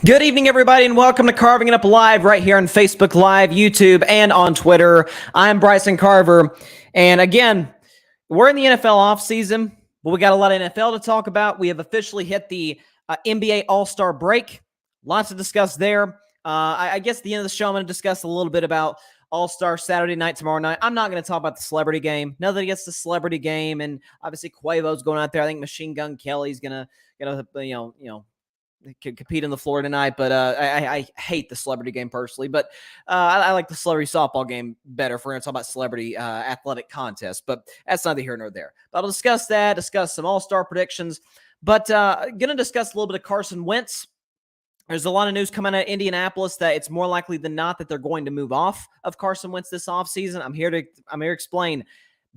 Good evening, everybody, and welcome to Carving It Up Live right here on Facebook Live, YouTube, and on Twitter. I'm Bryson Carver, and again, we're in the NFL offseason, but we got a lot of NFL to talk about. We have officially hit the NBA All-Star break. Lots to discuss there. I guess at the end of the show, I'm going to discuss a little bit about All-Star Saturday night, tomorrow night. I'm not going to talk about the celebrity game. Nothing against the celebrity game, and obviously Quavo's going out there. I think Machine Gun Kelly's going to compete on the floor tonight, but I hate the celebrity game personally, but I like the celebrity softball game better for talking about celebrity athletic contests, but that's neither here nor there. But I'll discuss that, discuss some all-star predictions, but going to discuss a little bit of Carson Wentz. There's a lot of news coming out of Indianapolis that it's more likely than not that they're going to move off of Carson Wentz this offseason. I'm here to explain.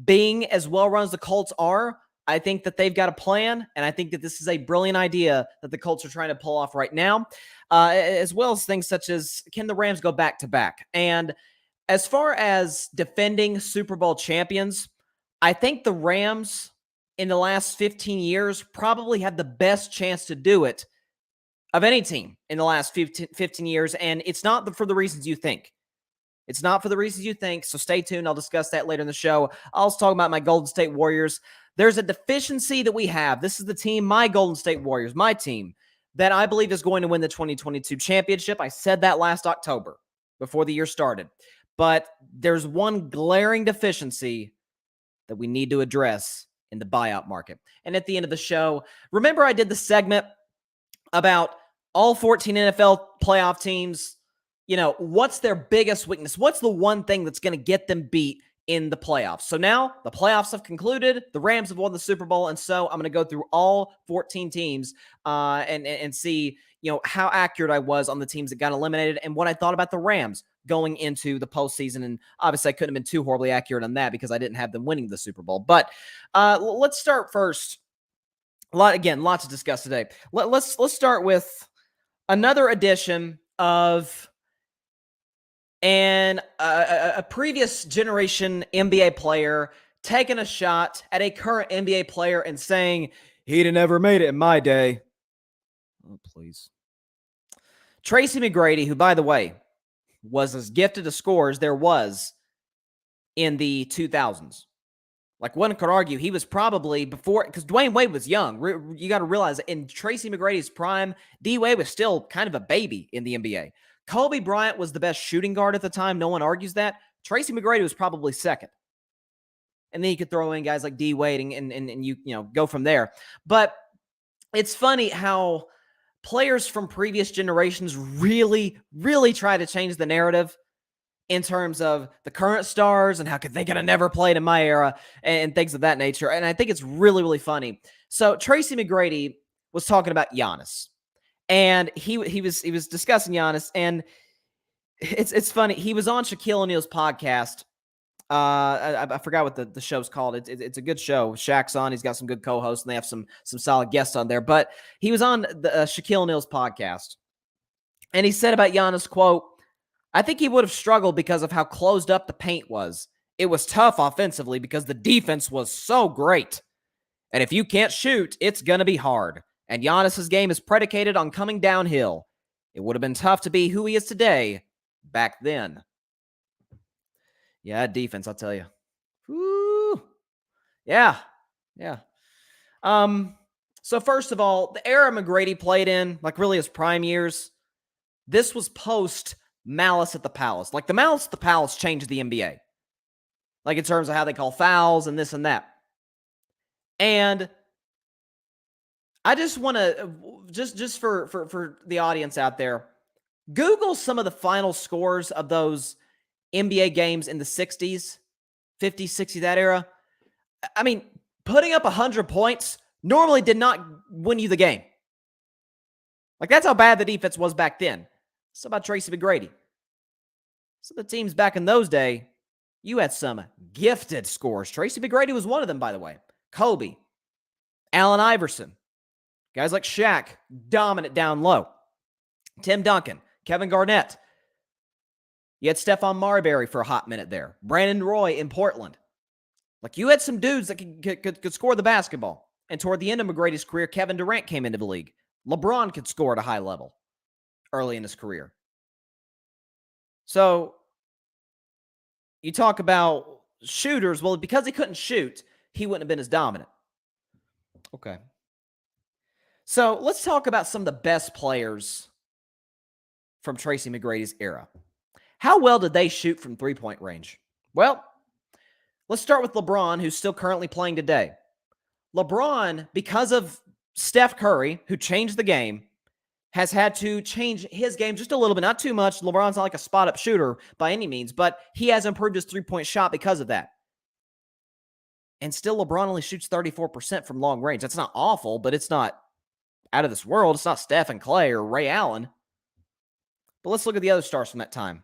Being as well run as the Colts are, I think that they've got a plan, and I think that this is a brilliant idea that the Colts are trying to pull off right now, as well as things such as, can the Rams go back-to-back? And as far as defending Super Bowl champions, I think the Rams in the last 15 years probably had the best chance to do it of any team in the last 15 years, and it's not for the reasons you think. It's not for the reasons you think, so stay tuned. I'll discuss that later in the show. I'll also talk about my Golden State Warriors. There's a deficiency that we have. This is the team, my Golden State Warriors, my team, that I believe is going to win the 2022 championship. I said that last October before the year started. But there's one glaring deficiency that we need to address in the buyout market. And at the end of the show, remember I did the segment about all 14 NFL playoff teams. You know, what's their biggest weakness? What's the one thing that's going to get them beat in the playoffs? So now the playoffs have concluded. The Rams have won the Super Bowl. And so I'm going to go through all 14 teams and see, how accurate I was on the teams that got eliminated and what I thought about the Rams going into the postseason. And obviously I couldn't have been too horribly accurate on that because I didn't have them winning the Super Bowl. But let's start first. Lots to discuss today. Let's start with another edition of a previous generation NBA player taking a shot at a current NBA player and saying, he'd have never made it in my day. Oh, please. Tracy McGrady, who, by the way, was as gifted a scorer as there was in the 2000s. Like, one could argue he was probably before, because Dwayne Wade was young. You got to realize that in Tracy McGrady's prime, D. Wade was still kind of a baby in the NBA. Kobe Bryant was the best shooting guard at the time. No one argues that. Tracy McGrady was probably second. And then you could throw in guys like D. Wade and you go from there. But it's funny how players from previous generations really, really try to change the narrative in terms of the current stars and how they could have never played in my era and things of that nature. And I think it's really, really funny. So Tracy McGrady was talking about Giannis. And he was discussing Giannis, and it's funny. He was on Shaquille O'Neal's podcast. I forgot what the show's called. It's a good show. Shaq's on. He's got some good co-hosts, and they have some solid guests on there. But he was on the Shaquille O'Neal's podcast, and he said about Giannis, quote, I think he would have struggled because of how closed up the paint was. It was tough offensively because the defense was so great. And if you can't shoot, it's going to be hard. And Giannis's game is predicated on coming downhill. It would have been tough to be who he is today back then. Yeah, defense, I'll tell you. Woo. Yeah. So first of all, the era McGrady played in, like really his prime years, this was post Malice at the Palace. Like the Malice at the Palace changed the NBA. Like in terms of how they call fouls and this and that. And I just want to, just for the audience out there, Google some of the final scores of those NBA games in the 60s, 50s, 60s, that era. I mean, putting up 100 points normally did not win you the game. Like, that's how bad the defense was back then. It's about Tracy McGrady. So the teams back in those days, you had some gifted scores. Tracy McGrady was one of them, by the way. Kobe, Allen Iverson. Guys like Shaq, dominant down low. Tim Duncan, Kevin Garnett. You had Stephon Marbury for a hot minute there. Brandon Roy in Portland. Like, you had some dudes that could score the basketball. And toward the end of McGrady's career, Kevin Durant came into the league. LeBron could score at a high level. early in his career. So you talk about shooters. Well, because he couldn't shoot, he wouldn't have been as dominant. Okay. So let's talk about some of the best players from Tracy McGrady's era. How well did they shoot from three-point range? Well, let's start with LeBron, who's still currently playing today. LeBron, because of Steph Curry, who changed the game, has had to change his game just a little bit, not too much. LeBron's not like a spot-up shooter by any means, but he has improved his three-point shot because of that. And still, LeBron only shoots 34% from long range. That's not awful, but it's not out of this world. It's not Steph and Clay or Ray Allen. But let's look at the other stars from that time.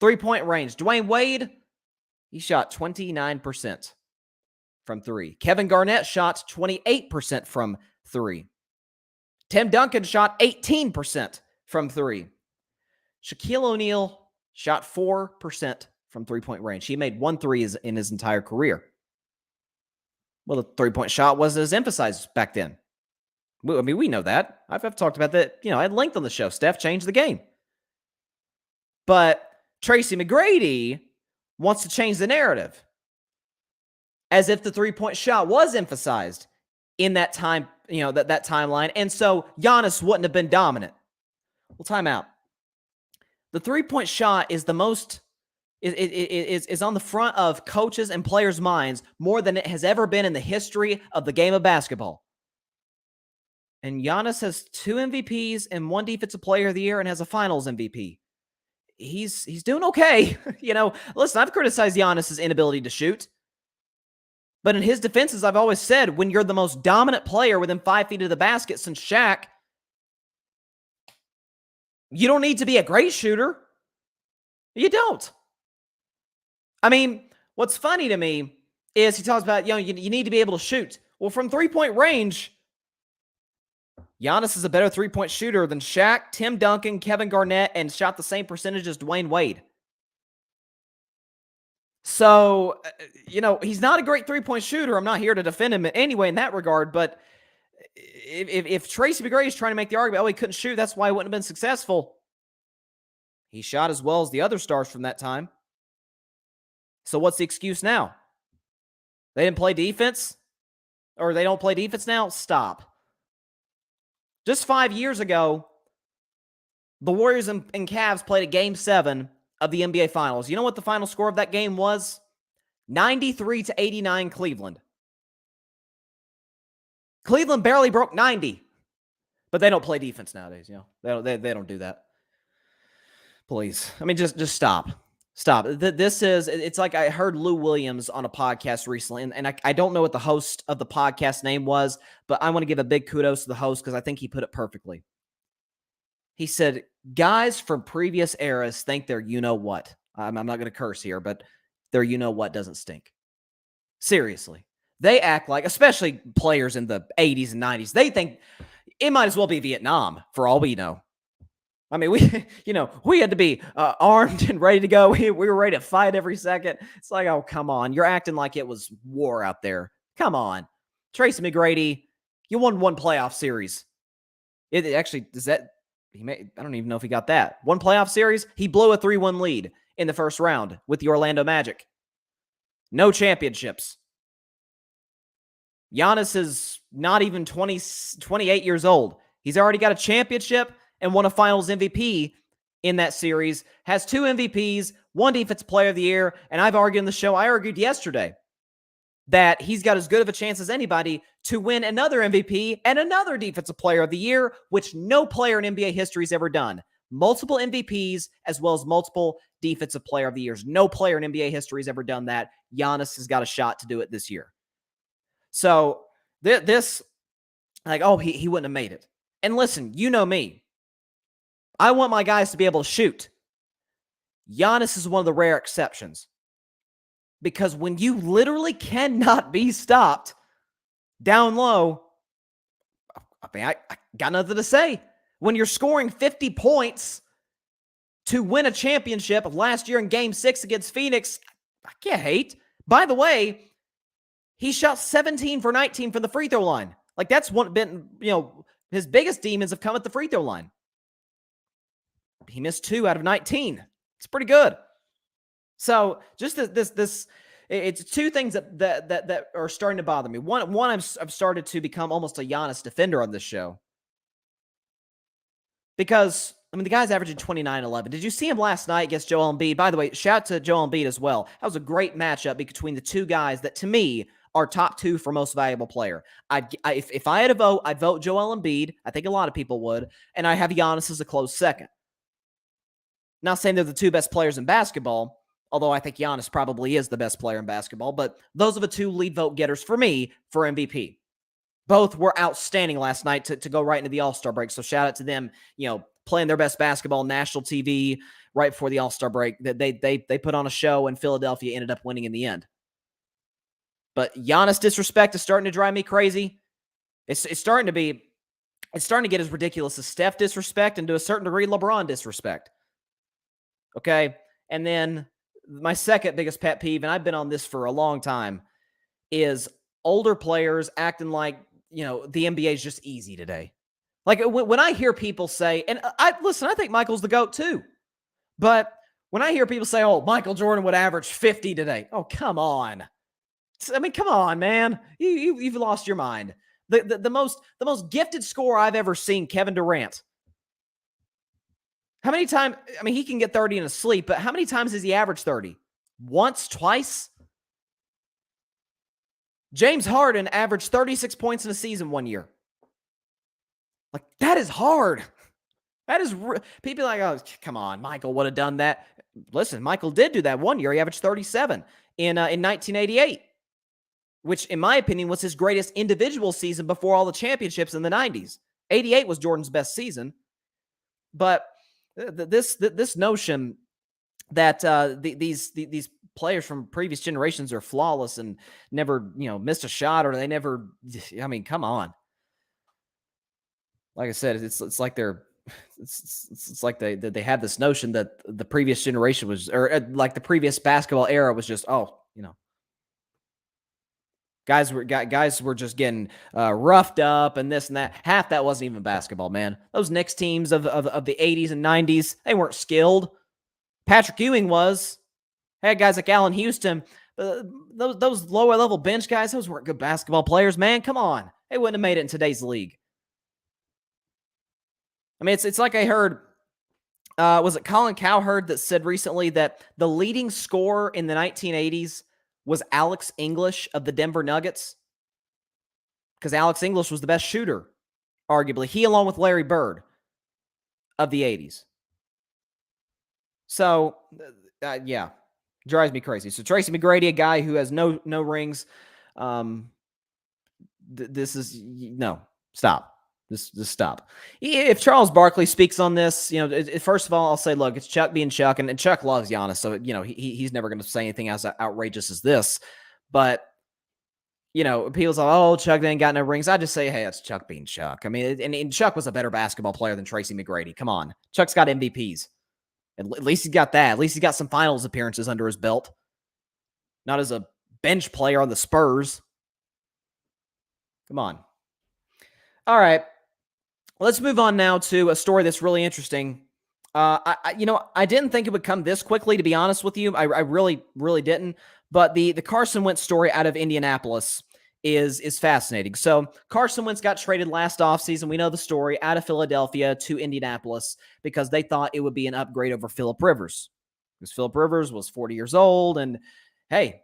Three-point range. Dwayne Wade, he shot 29% from three. Kevin Garnett shot 28% from three. Tim Duncan shot 18% from three. Shaquille O'Neal shot 4% from three-point range. He made 1 3 in his entire career. Well, the three-point shot wasn't as emphasized back then. I mean, we know that. I've talked about that, at length on the show. Steph changed the game. But Tracy McGrady wants to change the narrative as if the three-point shot was emphasized in that time, that timeline. And so Giannis wouldn't have been dominant. Well, time out. The three-point shot is the most, is on the front of coaches and players' minds more than it has ever been in the history of the game of basketball. And Giannis has 2 MVPs and 1 Defensive Player of the Year and has a Finals MVP. He's doing okay. Listen, I've criticized Giannis's inability to shoot. But in his defense, as I've always said, when you're the most dominant player within 5 feet of the basket since Shaq, you don't need to be a great shooter. You don't. I mean, what's funny to me is he talks about, you need to be able to shoot. Well, from three-point range, Giannis is a better three-point shooter than Shaq, Tim Duncan, Kevin Garnett, and shot the same percentage as Dwayne Wade. So, he's not a great three-point shooter. I'm not here to defend him anyway in that regard, but if Tracy McGrady is trying to make the argument, he couldn't shoot, that's why he wouldn't have been successful. He shot as well as the other stars from that time. So what's the excuse now? They didn't play defense? Or they don't play defense now? Stop. Just 5 years ago, the Warriors and Cavs played a Game 7 of the NBA Finals. You know what the final score of that game was? 93-89 Cleveland. Cleveland barely broke 90. But they don't play defense nowadays, They don't do that. Please. I mean, just stop. Stop. It's like I heard Lou Williams on a podcast recently, and I don't know what the host of the podcast name was, but I want to give a big kudos to the host because I think he put it perfectly. He said, guys from previous eras think they're you-know-what. I'm not going to curse here, but their you-know-what doesn't stink. Seriously. They act like, especially players in the 80s and 90s, they think it might as well be Vietnam for all we know. I mean, we had to be armed and ready to go. We were ready to fight every second. It's like, oh, come on. You're acting like it was war out there. Come on. Tracy McGrady, you won 1 playoff series. It actually, I don't even know if he got that. 1 playoff series, he blew a 3-1 lead in the first round with the Orlando Magic. No championships. Giannis is not even 28 years old. He's already got a championship and won a Finals MVP in that series, has 2 MVPs, 1 Defensive Player of the Year, and I've argued in the show, I argued yesterday, that he's got as good of a chance as anybody to win another MVP and another Defensive Player of the Year, which no player in NBA history has ever done. Multiple MVPs as well as multiple Defensive Player of the Years. No player in NBA history has ever done that. Giannis has got a shot to do it this year. So this, he wouldn't have made it. And listen, you know me. I want my guys to be able to shoot. Giannis is one of the rare exceptions. Because when you literally cannot be stopped down low, I mean, I got nothing to say. When you're scoring 50 points to win a championship last year in Game 6 against Phoenix, I can't hate. By the way, he shot 17 for 19 from the free throw line. Like, that's been, his biggest demons have come at the free throw line. he missed 2 out of 19. It's pretty good. So just it's 2 things that are starting to bother me. One, I've started to become almost a Giannis defender on this show. Because, I mean, the guy's averaging 29-11. Did you see him last night against Joel Embiid? By the way, shout out to Joel Embiid as well. That was a great matchup between the 2 guys that, to me, are top 2 for most valuable player. If I had to vote, I'd vote Joel Embiid. I think a lot of people would. And I have Giannis as a close second. Not saying they're the 2 best players in basketball, although I think Giannis probably is the best player in basketball. But those are the 2 lead vote getters for me for MVP. Both were outstanding last night to go right into the All-Star break. So shout out to them, playing their best basketball on national TV right before the All-Star break. They put on a show, and Philadelphia ended up winning in the end. But Giannis disrespect is starting to drive me crazy. It's starting to get as ridiculous as Steph disrespect, and to a certain degree LeBron disrespect. Okay? And then my second biggest pet peeve, and I've been on this for a long time, is older players acting like, the NBA is just easy today. Like when I hear people say, and I think Michael's the GOAT too. But when I hear people say, oh, Michael Jordan would average 50 today. Oh, come on. I mean, come on, man. You've lost your mind. The most gifted scorer I've ever seen, Kevin Durant. How many times, I mean, he can get 30 in his sleep, but how many times has he averaged 30? Once, twice? James Harden averaged 36 points in a season one year. Like, that is hard. That is, people are like, oh, come on, Michael would have done that. Listen, Michael did do that one year. He averaged 37 in 1988, which, in my opinion, was his greatest individual season before all the championships in the 90s. 88 was Jordan's best season. But this notion that these players from previous generations are flawless and never, missed a shot, or they never, I mean, come on. Like I said, it's like it's like they had this notion that the previous generation was, or like the previous basketball era was just, guys were just getting roughed up and this and that. Half that wasn't even basketball, man. Those Knicks teams of the 80s and 90s, they weren't skilled. Patrick Ewing was. Had guys like Allen Houston. Those lower level bench guys, those weren't good basketball players, man. Come on. They wouldn't have made it in today's league. I mean, it's like I heard, was it Colin Cowherd that said recently that the leading scorer in the 1980s was Alex English of the Denver Nuggets? Because Alex English was the best shooter, arguably. He, along with Larry Bird, of the 80s. So, yeah, drives me crazy. So Tracy McGrady, a guy who has no rings. This is, no, stop. Just stop. If Charles Barkley speaks on this, first of all, I'll say, look, it's Chuck being Chuck, and Chuck loves Giannis, so, he's never going to say anything as outrageous as this. But, people's like, oh, Chuck ain't got no rings. I just say, hey, it's Chuck being Chuck. I mean, and Chuck was a better basketball player than Tracy McGrady. Come on. Chuck's got MVPs. At least he's got that. At least he's got some finals appearances under his belt. Not as a bench player on the Spurs. Come on. All right. Let's move on now to a story that's really interesting. I didn't think it would come this quickly, to be honest with you. I really, really didn't. But the Carson Wentz story out of Indianapolis is fascinating. So Carson Wentz got traded last offseason. We know the story, out of Philadelphia to Indianapolis because they thought it would be an upgrade over Phillip Rivers. Because Phillip Rivers was 40 years old. And hey,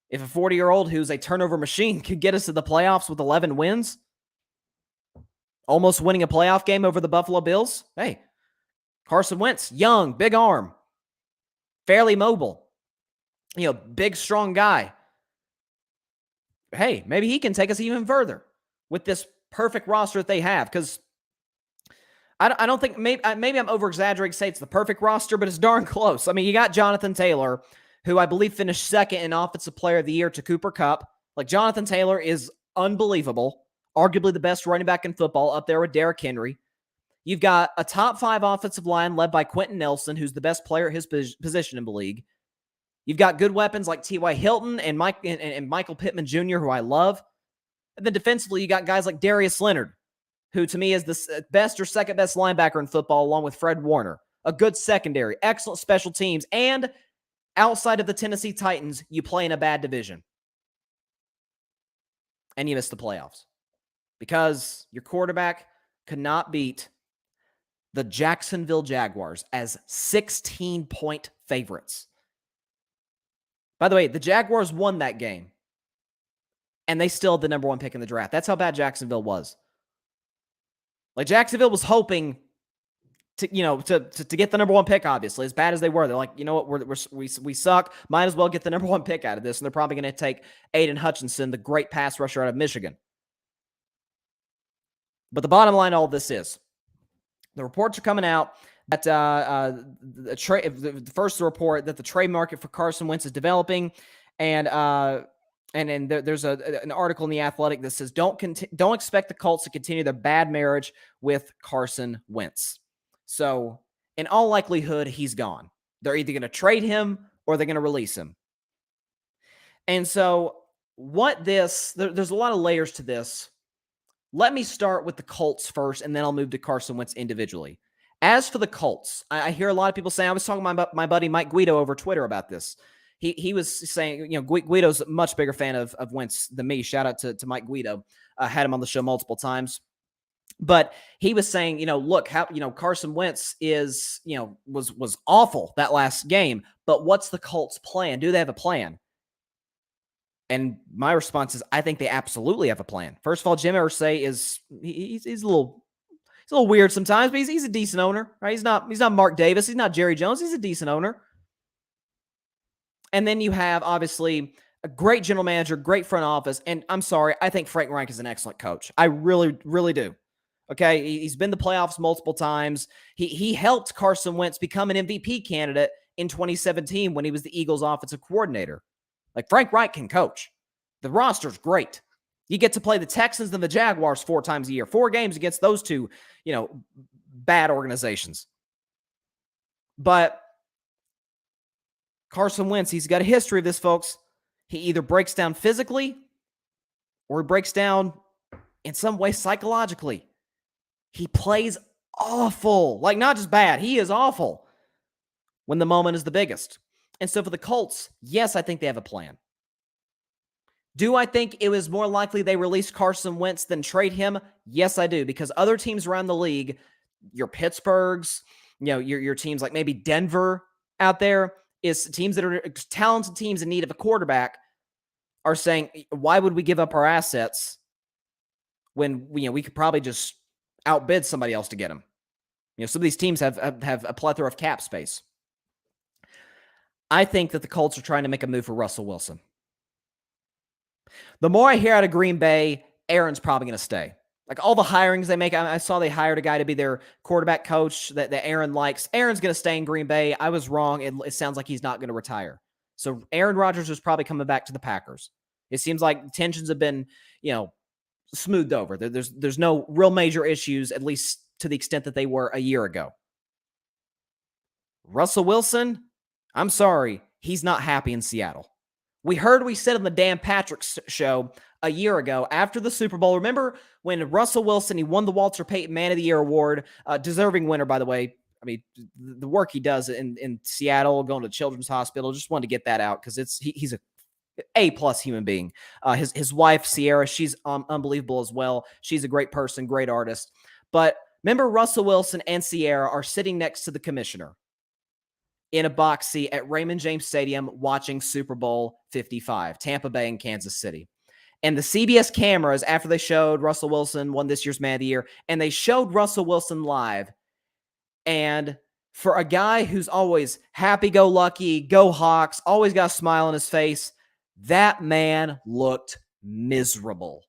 if a 40-year-old who's a turnover machine could get us to the playoffs with 11 wins, almost winning a playoff game over the Buffalo Bills. Hey, Carson Wentz, young, big arm, fairly mobile, big, strong guy. Hey, maybe he can take us even further with this perfect roster that they have. Because I don't think, maybe I'm over-exaggerating to say it's the perfect roster, but it's darn close. I mean, you got Jonathan Taylor, who I believe finished second in Offensive Player of the Year to Cooper Kupp. Like, Jonathan Taylor is unbelievable. Arguably the best running back in football, up there with Derrick Henry. You've got a top 5 offensive line led by Quentin Nelson, who's the best player at his position in the league. You've got good weapons like T.Y. Hilton and Michael Pittman Jr., who I love. And then defensively, you got guys like Darius Leonard, who to me is the best or second best linebacker in football, along with Fred Warner. a good secondary, excellent special teams, and outside of the Tennessee Titans, you play in a bad division. And you miss the playoffs because your quarterback could not beat the Jacksonville Jaguars as 16-point favorites. By the way, the Jaguars won that game, and they still had the number 1 pick in the draft. That's how bad Jacksonville was. Like, Jacksonville was hoping to get the number 1 pick, obviously, as bad as they were. They're like, you know what, we suck. Might as well get the number 1 pick out of this, and they're probably going to take Aiden Hutchinson, the great pass rusher out of Michigan. But the bottom line of all this is, the reports are coming out that the report that the trade market for Carson Wentz is developing, and then there's an article in The Athletic that says don't expect the Colts to continue their bad marriage with Carson Wentz. So in all likelihood, he's gone. They're either going to trade him or they're going to release him. And so there's a lot of layers to this. Let me start with the Colts first, and then I'll move to Carson Wentz individually. As for the Colts, I hear a lot of people saying, I was talking to my buddy Mike Guido over Twitter about this. He was saying, Guido's a much bigger fan of Wentz than me. Shout out to Mike Guido. Had him on the show multiple times. But he was saying, look, how, Carson Wentz was awful that last game, but what's the Colts' plan? Do they have a plan? And my response is, I think they absolutely have a plan. First of all, Jim Irsay he's a little weird sometimes, but he's a decent owner, right? He's not Mark Davis, he's not Jerry Jones, he's a decent owner. And then you have obviously a great general manager, great front office, and I'm sorry, I think Frank Reich is an excellent coach. I really, really do. Okay, he's been to the playoffs multiple times. He helped Carson Wentz become an MVP candidate in 2017 when he was the Eagles' offensive coordinator. Like, Frank Reich can coach. The roster's great. You get to play the Texans and the Jaguars 4 times a year. 4 games against those two, bad organizations. But Carson Wentz, he's got a history of this, folks. He either breaks down physically or he breaks down in some way psychologically. He plays awful. Like, not just bad. He is awful when the moment is the biggest. And so for the Colts, yes, I think they have a plan. Do I think it was more likely they release Carson Wentz than trade him? Yes, I do, because other teams around the league, your Pittsburghs, your teams like maybe Denver out there, is teams that are talented teams in need of a quarterback, are saying, why would we give up our assets when we could probably just outbid somebody else to get them? Some of these teams have a plethora of cap space. I think that the Colts are trying to make a move for Russell Wilson. The more I hear out of Green Bay, Aaron's probably going to stay. Like, all the hirings they make, I saw they hired a guy to be their quarterback coach that Aaron likes. Aaron's going to stay in Green Bay. I was wrong. It sounds like he's not going to retire. So Aaron Rodgers is probably coming back to the Packers. It seems like tensions have been, smoothed over. There's no real major issues, at least to the extent that they were a year ago. Russell Wilson, I'm sorry, he's not happy in Seattle. We said on the Dan Patrick show a year ago after the Super Bowl. Remember when Russell Wilson, he won the Walter Payton Man of the Year award, deserving winner, by the way. I mean, the work he does in Seattle, going to Children's Hospital, just wanted to get that out because he's a A+ human being. His wife, Sierra, she's unbelievable as well. She's a great person, great artist. But remember, Russell Wilson and Sierra are sitting next to the commissioner in a box seat at Raymond James Stadium watching Super Bowl 55, Tampa Bay and Kansas City. And the CBS cameras, after they showed Russell Wilson won this year's Man of the Year, and they showed Russell Wilson live. And for a guy who's always happy-go-lucky, go Hawks, always got a smile on his face, that man looked miserable.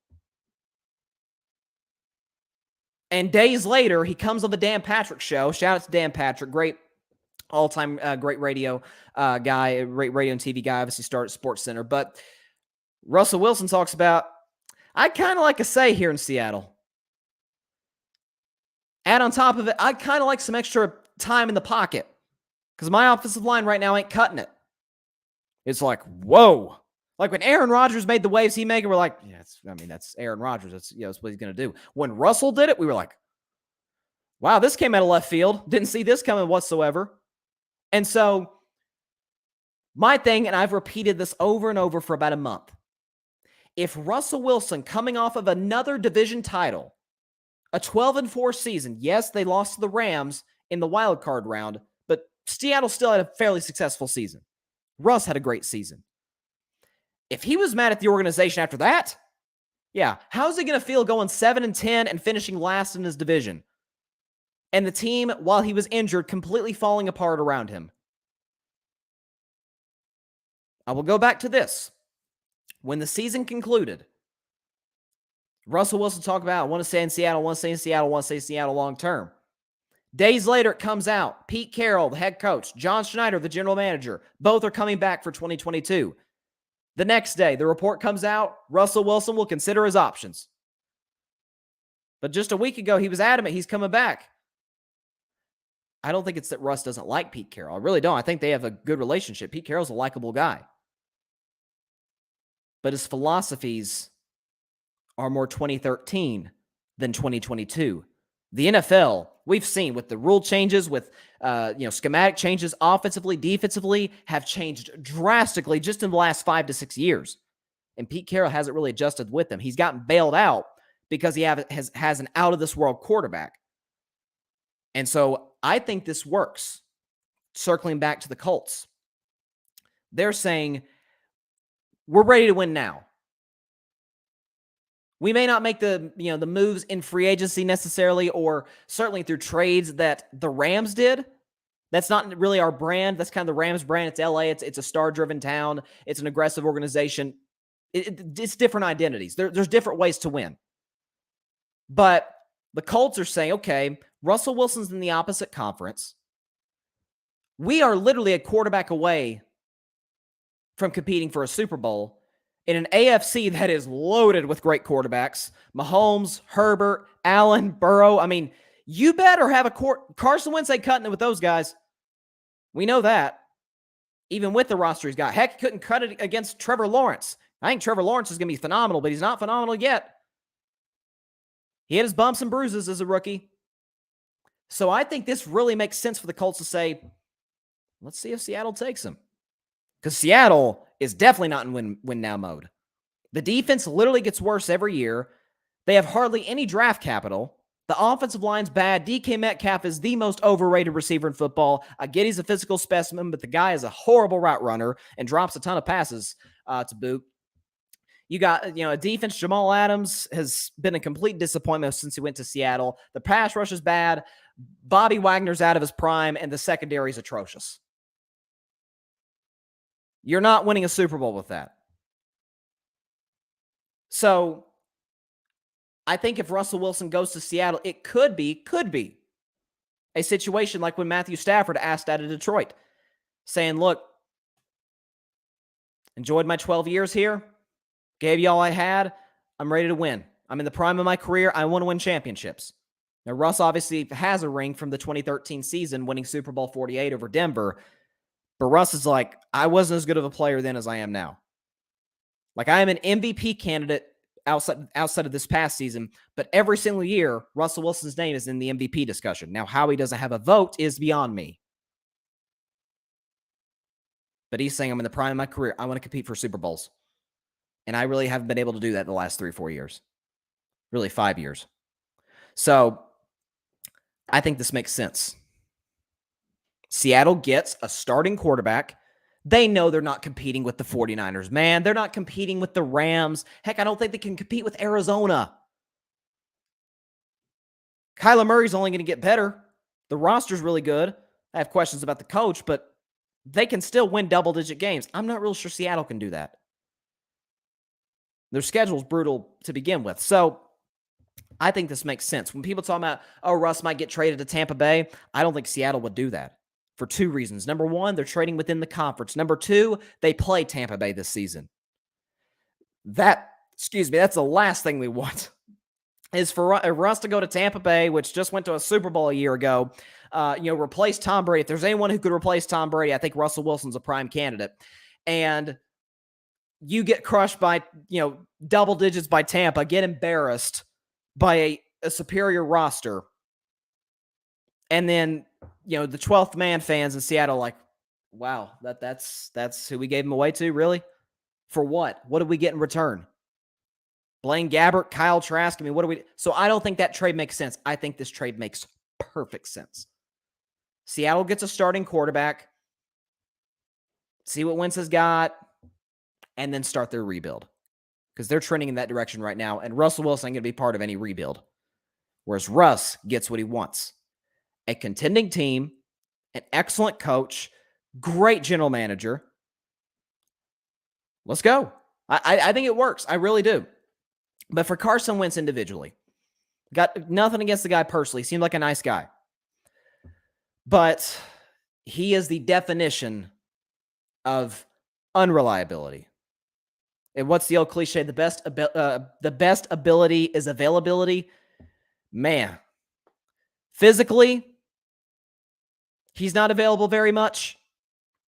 And days later, he comes on the Dan Patrick show. Shout out to Dan Patrick, great all-time great radio guy, great radio and TV guy. Obviously started at SportsCenter. But Russell Wilson talks about, I'd kind of like a say here in Seattle. Add on top of it, I'd kind of like some extra time in the pocket because my offensive line right now ain't cutting it. It's like, whoa. Like when Aaron Rodgers made the waves he made, we're like, yeah, that's Aaron Rodgers. That's what he's going to do. When Russell did it, we were like, Wow, this came out of left field. Didn't see this coming whatsoever. And so my thing, and I've repeated this over and over for about a month, if Russell Wilson, coming off of another division title, a 12-4 season, yes, they lost to the Rams in the wild card round, but Seattle still had a fairly successful season. Russ had a great season. If he was mad at the organization after that, yeah, how's he going to feel going 7-10 and finishing last in his division? And the team, while he was injured, completely falling apart around him. I will go back to this. When the season concluded, Russell Wilson talked about, I want to stay in Seattle, want to stay in Seattle, want to stay in Seattle long term. Days later, it comes out. Pete Carroll, the head coach, John Schneider, the general manager, both are coming back for 2022. The next day, the report comes out, Russell Wilson will consider his options. But just a week ago, he was adamant he's coming back. I don't think it's that Russ doesn't like Pete Carroll. I really don't. I think they have a good relationship. Pete Carroll's a likable guy. But his philosophies are more 2013 than 2022. The NFL, we've seen with the rule changes, with schematic changes, offensively, defensively, have changed drastically just in the last 5 to 6 years. And Pete Carroll hasn't really adjusted with them. He's gotten bailed out because he has an out-of-this-world quarterback. And so I think this works. Circling back to the Colts, they're saying, we're ready to win now. We may not make the moves in free agency necessarily, or certainly through trades that the Rams did. That's not really our brand. That's kind of the Rams brand. It's LA. It's a star-driven town. It's an aggressive organization. It's different identities. There's different ways to win. But the Colts are saying, okay, Russell Wilson's in the opposite conference. We are literally a quarterback away from competing for a Super Bowl in an AFC that is loaded with great quarterbacks. Mahomes, Herbert, Allen, Burrow. I mean, you better have a Carson Wentz ain't cutting it with those guys. We know that. Even with the roster he's got. Heck, he couldn't cut it against Trevor Lawrence. I think Trevor Lawrence is going to be phenomenal, but he's not phenomenal yet. He had his bumps and bruises as a rookie. So I think this really makes sense for the Colts to say, let's see if Seattle takes him. Because Seattle is definitely not in win-now mode. The defense literally gets worse every year. They have hardly any draft capital. The offensive line's bad. DK Metcalf is the most overrated receiver in football. I get he's a physical specimen, but the guy is a horrible route runner and drops a ton of passes to boot. You got, a defense. Jamal Adams has been a complete disappointment since he went to Seattle. The pass rush is bad. Bobby Wagner's out of his prime, and the secondary is atrocious. You're not winning a Super Bowl with that. So I think if Russell Wilson goes to Seattle, it could be a situation like when Matthew Stafford asked out of Detroit, saying, look, enjoyed my 12 years here, gave you all I had, I'm ready to win. I'm in the prime of my career, I want to win championships. Now, Russ obviously has a ring from the 2013 season, winning Super Bowl 48 over Denver. But Russ is like, I wasn't as good of a player then as I am now. Like, I am an MVP candidate outside of this past season, but every single year, Russell Wilson's name is in the MVP discussion. Now, how he doesn't have a vote is beyond me. But he's saying, I'm in the prime of my career. I want to compete for Super Bowls. And I really haven't been able to do that in the last 3 or 4 years. Really 5 years. So I think this makes sense. Seattle gets a starting quarterback. They know they're not competing with the 49ers, man. They're not competing with the Rams. Heck, I don't think they can compete with Arizona. Kyler Murray's only going to get better. The roster's really good. I have questions about the coach, but they can still win double-digit games. I'm not real sure Seattle can do that. Their schedule's brutal to begin with. So I think this makes sense. When people talk about, Russ might get traded to Tampa Bay, I don't think Seattle would do that for 2 reasons. Number 1, they're trading within the conference. Number 2, they play Tampa Bay this season. That's the last thing we want, is for Russ to go to Tampa Bay, which just went to a Super Bowl a year ago, replace Tom Brady. If there's anyone who could replace Tom Brady, I think Russell Wilson's a prime candidate. And you get crushed by, double digits by Tampa, get embarrassed by a superior roster. And then, the 12th man fans in Seattle like, wow, that's who we gave him away to, really? For what? What did we get in return? Blaine Gabbert, Kyle Trask. I mean, what do we... So I don't think that trade makes sense. I think this trade makes perfect sense. Seattle gets a starting quarterback, see what Wentz has got, and then start their rebuild. Because they're trending in that direction right now, and Russell Wilson ain't going to be part of any rebuild. Whereas Russ gets what he wants. A contending team, an excellent coach, great general manager. Let's go. I think it works. I really do. But for Carson Wentz individually, got nothing against the guy personally. Seemed like a nice guy. But he is the definition of unreliability. And what's the old cliche? The best ability is availability. Man, physically, he's not available very much.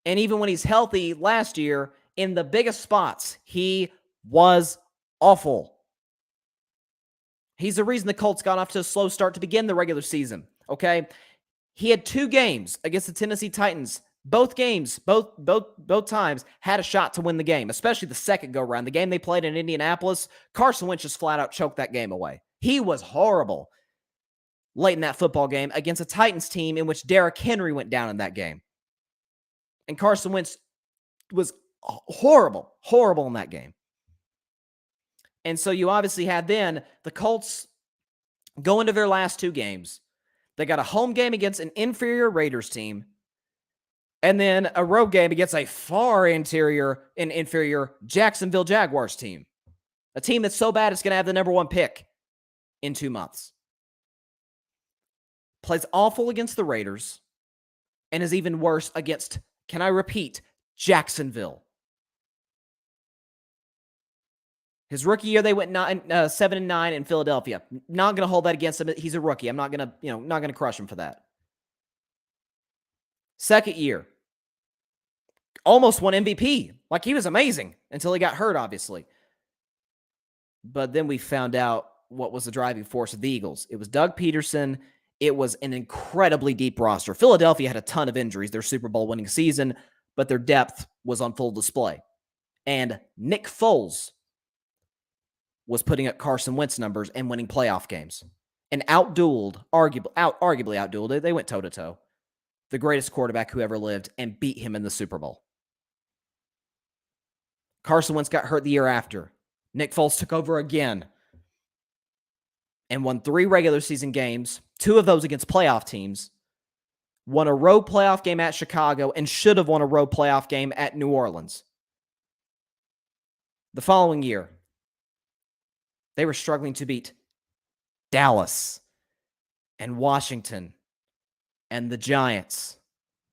And even when he's healthy last year, in the biggest spots, he was awful. He's the reason the Colts got off to a slow start to begin the regular season, okay? He had 2 games against the Tennessee Titans. Both games, both times, had a shot to win the game, especially the second go-round. The game they played in Indianapolis, Carson Wentz just flat out choked that game away. He was horrible late in that football game against a Titans team in which Derrick Henry went down in that game. And Carson Wentz was horrible in that game. And so you obviously had then the Colts go into their last 2 games. They got a home game against an inferior Raiders team, and then a road game against a far inferior Jacksonville Jaguars team. A team that's so bad it's going to have the number 1 pick in 2 months. Plays awful against the Raiders, and is even worse against, can I repeat, Jacksonville. His rookie year, they went 7-9 in Philadelphia. Not going to hold that against him. He's a rookie. I'm not going to crush him for that. Second year, almost won MVP. Like, he was amazing until he got hurt, obviously. But then we found out what was the driving force of the Eagles. It was Doug Peterson. It was an incredibly deep roster. Philadelphia had a ton of injuries their Super Bowl winning season, but their depth was on full display. And Nick Foles was putting up Carson Wentz numbers and winning playoff games. And arguably outdueled it. They went toe-to-toe. The greatest quarterback who ever lived and beat him in the Super Bowl. Carson Wentz got hurt the year after. Nick Foles took over again and won 3 regular season games, 2 of those against playoff teams, won a road playoff game at Chicago, and should have won a road playoff game at New Orleans. The following year, they were struggling to beat Dallas and Washington and the Giants.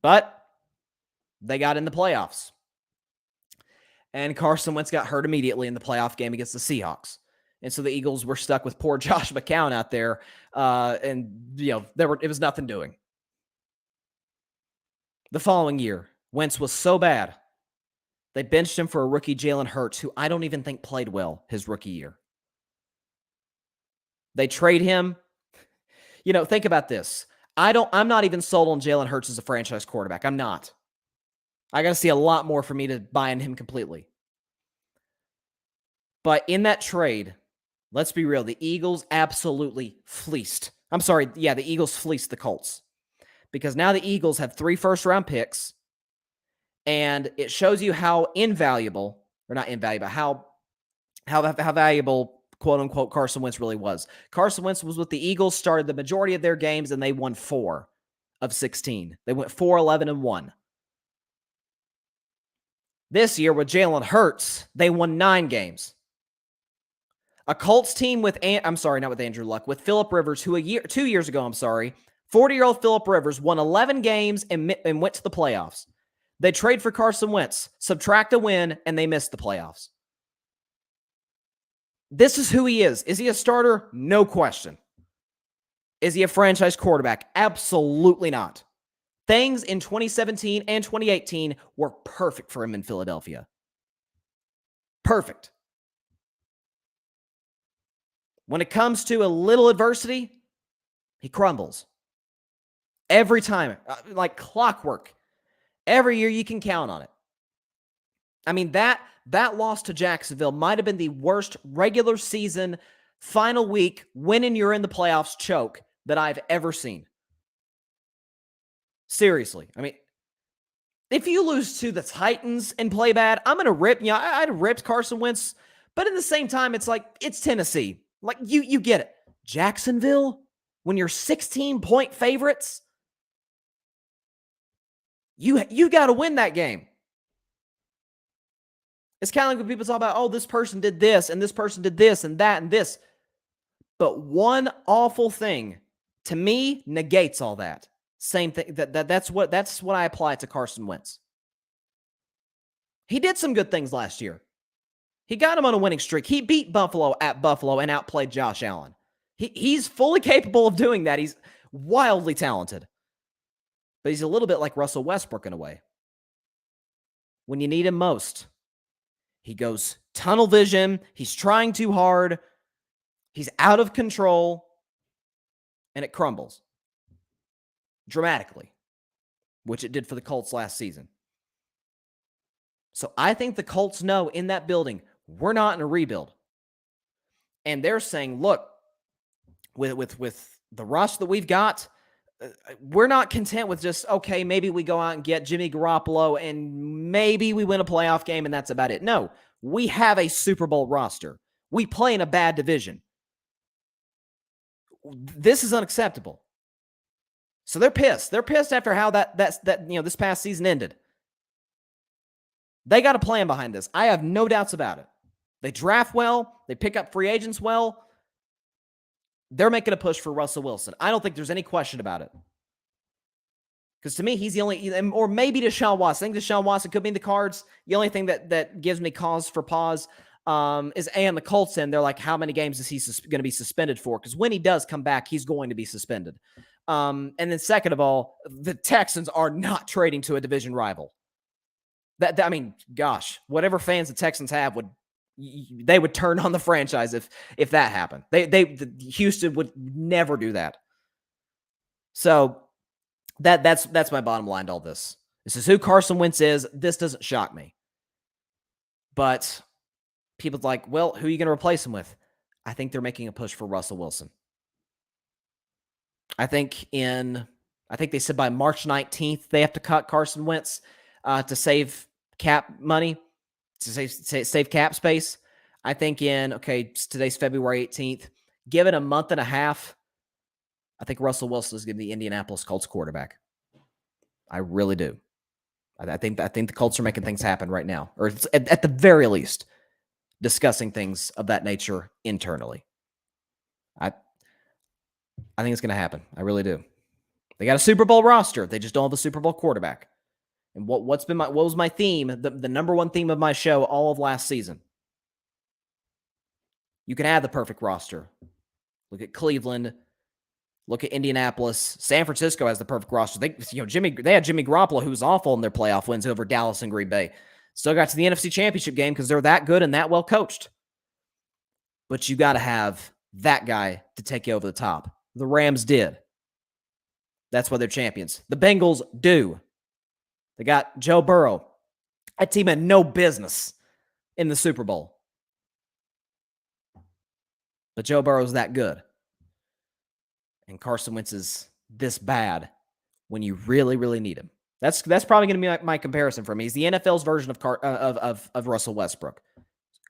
But they got in the playoffs. And Carson Wentz got hurt immediately in the playoff game against the Seahawks. And so the Eagles were stuck with poor Josh McCown out there. It was nothing doing. The following year, Wentz was so bad, they benched him for a rookie Jalen Hurts, who I don't even think played well his rookie year. They trade him. Think about this. I'm not even sold on Jalen Hurts as a franchise quarterback. I'm not. I got to see a lot more for me to buy in him completely. But in that trade, let's be real, the Eagles absolutely fleeced. The Eagles fleeced the Colts. Because now the Eagles have 3 first-round picks, and it shows you how invaluable, or not invaluable, how valuable, quote-unquote, Carson Wentz really was. Carson Wentz was with the Eagles, started the majority of their games, and they won 4 of 16. They went 4-11-1. This year, with Jalen Hurts, they won 9 games. A Colts team with Andrew Luck, with Phillip Rivers, who 2 years ago, 40-year-old Phillip Rivers won 11 games and went to the playoffs. They trade for Carson Wentz, subtract a win, and they missed the playoffs. This is who he is. Is he a starter? No question. Is he a franchise quarterback? Absolutely not. Things in 2017 and 2018 were perfect for him in Philadelphia. Perfect. When it comes to a little adversity, he crumbles. Every time, like clockwork. Every year you can count on it. I mean, that loss to Jacksonville might have been the worst regular season final week winning you're in the playoffs choke that I've ever seen. Seriously. I mean, if you lose to the Titans and play bad, I'm going to rip. I'd have ripped Carson Wentz. But at the same time, it's like, it's Tennessee. Like, you get it. Jacksonville, when you're 16-point favorites, you got to win that game. It's kind of like when people talk about, oh, this person did this, and this person did this, and that, and this. But one awful thing, to me, negates all that. Same thing. That's what I apply to Carson Wentz. He did some good things last year. He got him on a winning streak. He beat Buffalo at Buffalo and outplayed Josh Allen. He's fully capable of doing that. He's wildly talented. But he's a little bit like Russell Westbrook in a way. When you need him most, he goes tunnel vision. He's trying too hard. He's out of control. And it crumbles. Dramatically. Which it did for the Colts last season. So I think the Colts know in that building, we're not in a rebuild. And they're saying, look, with the roster that we've got, we're not content with just, okay, maybe we go out and get Jimmy Garoppolo and maybe we win a playoff game and that's about it. No, we have a Super Bowl roster. We play in a bad division. This is unacceptable. So they're pissed. They're pissed after how that this past season ended. They got a plan behind this. I have no doubts about it. They draft well. They pick up free agents well. They're making a push for Russell Wilson. I don't think there's any question about it. Because to me, he's the only, or maybe Deshaun Watson. I think Deshaun Watson could be in the cards. The only thing that gives me cause for pause is on the Colts end. They're like, how many games is he going to be suspended for? Because when he does come back, he's going to be suspended. And then second of all, the Texans are not trading to a division rival. I mean, gosh, whatever fans the Texans have they would turn on the franchise if that happened. Houston would never do that. So that's my bottom line to all this. This is who Carson Wentz is. This doesn't shock me. But people's like, well, who are you going to replace him with? I think they're making a push for Russell Wilson. I think they said by March 19th they have to cut Carson Wentz to save cap money, to save cap space. I think today's February 18th. Give it a month and a half. I think Russell Wilson is going to be the Indianapolis Colts quarterback. I really do. I think the Colts are making things happen right now, or at the very least, discussing things of that nature internally. I think it's going to happen. I really do. They got a Super Bowl roster. They just don't have a Super Bowl quarterback. And what was my theme, the number one theme of my show all of last season? You can have the perfect roster. Look at Cleveland. Look at Indianapolis. San Francisco has the perfect roster. They had Jimmy Garoppolo, who was awful in their playoff wins over Dallas and Green Bay. Still got to the NFC Championship game because they're that good and that well coached. But you got to have that guy to take you over the top. The Rams did. That's why they're champions. The Bengals do. They got Joe Burrow. That team had no business in the Super Bowl. But Joe Burrow's that good. And Carson Wentz is this bad when you really, really need him. That's probably going to be my comparison for me. He's the NFL's version of Russell Westbrook.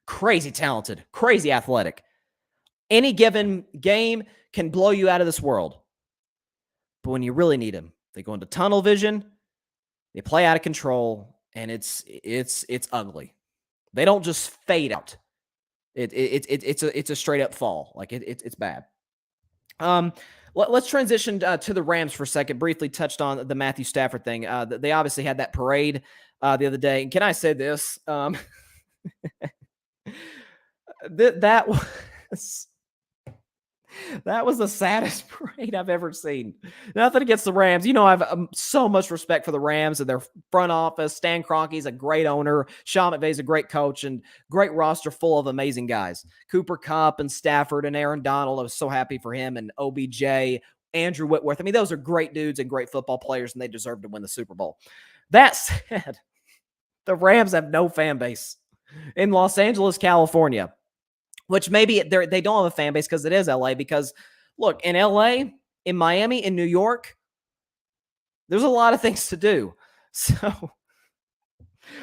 Crazy talented, crazy athletic. Any given game can blow you out of this world. But when you really need him, they go into tunnel vision. They play out of control, and it's ugly. They don't just fade out. It's a straight up fall. Like it's bad. Let's transition to the Rams for a second. Briefly touched on the Matthew Stafford thing. They obviously had that parade the other day. And can I say this? That was the saddest parade I've ever seen. Nothing against the Rams. I have so much respect for the Rams and their front office. Stan Kroenke's a great owner. Sean McVay's a great coach and great roster full of amazing guys. Cooper Kupp and Stafford and Aaron Donald. I was so happy for him and OBJ. Andrew Whitworth. I mean, those are great dudes and great football players, and they deserve to win the Super Bowl. That said, the Rams have no fan base in Los Angeles, California, which maybe they don't have a fan base because it is LA. Because, look, in LA, in Miami, in New York, there's a lot of things to do. So,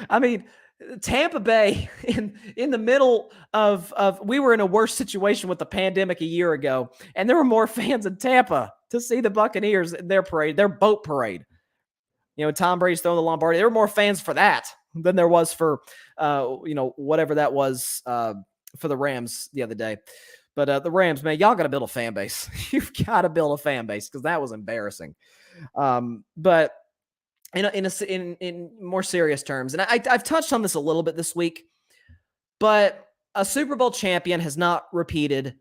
I mean, Tampa Bay in the middle of we were in a worse situation with the pandemic a year ago, and there were more fans in Tampa to see the Buccaneers in their parade, their boat parade. You know, Tom Brady's throwing the Lombardi. There were more fans for that than there was for whatever that was for the Rams the other day. But the Rams, man, y'all got to build a fan base. You've got to build a fan base because that was embarrassing. But in more serious terms, and I've touched on this a little bit this week, but a Super Bowl champion has not repeated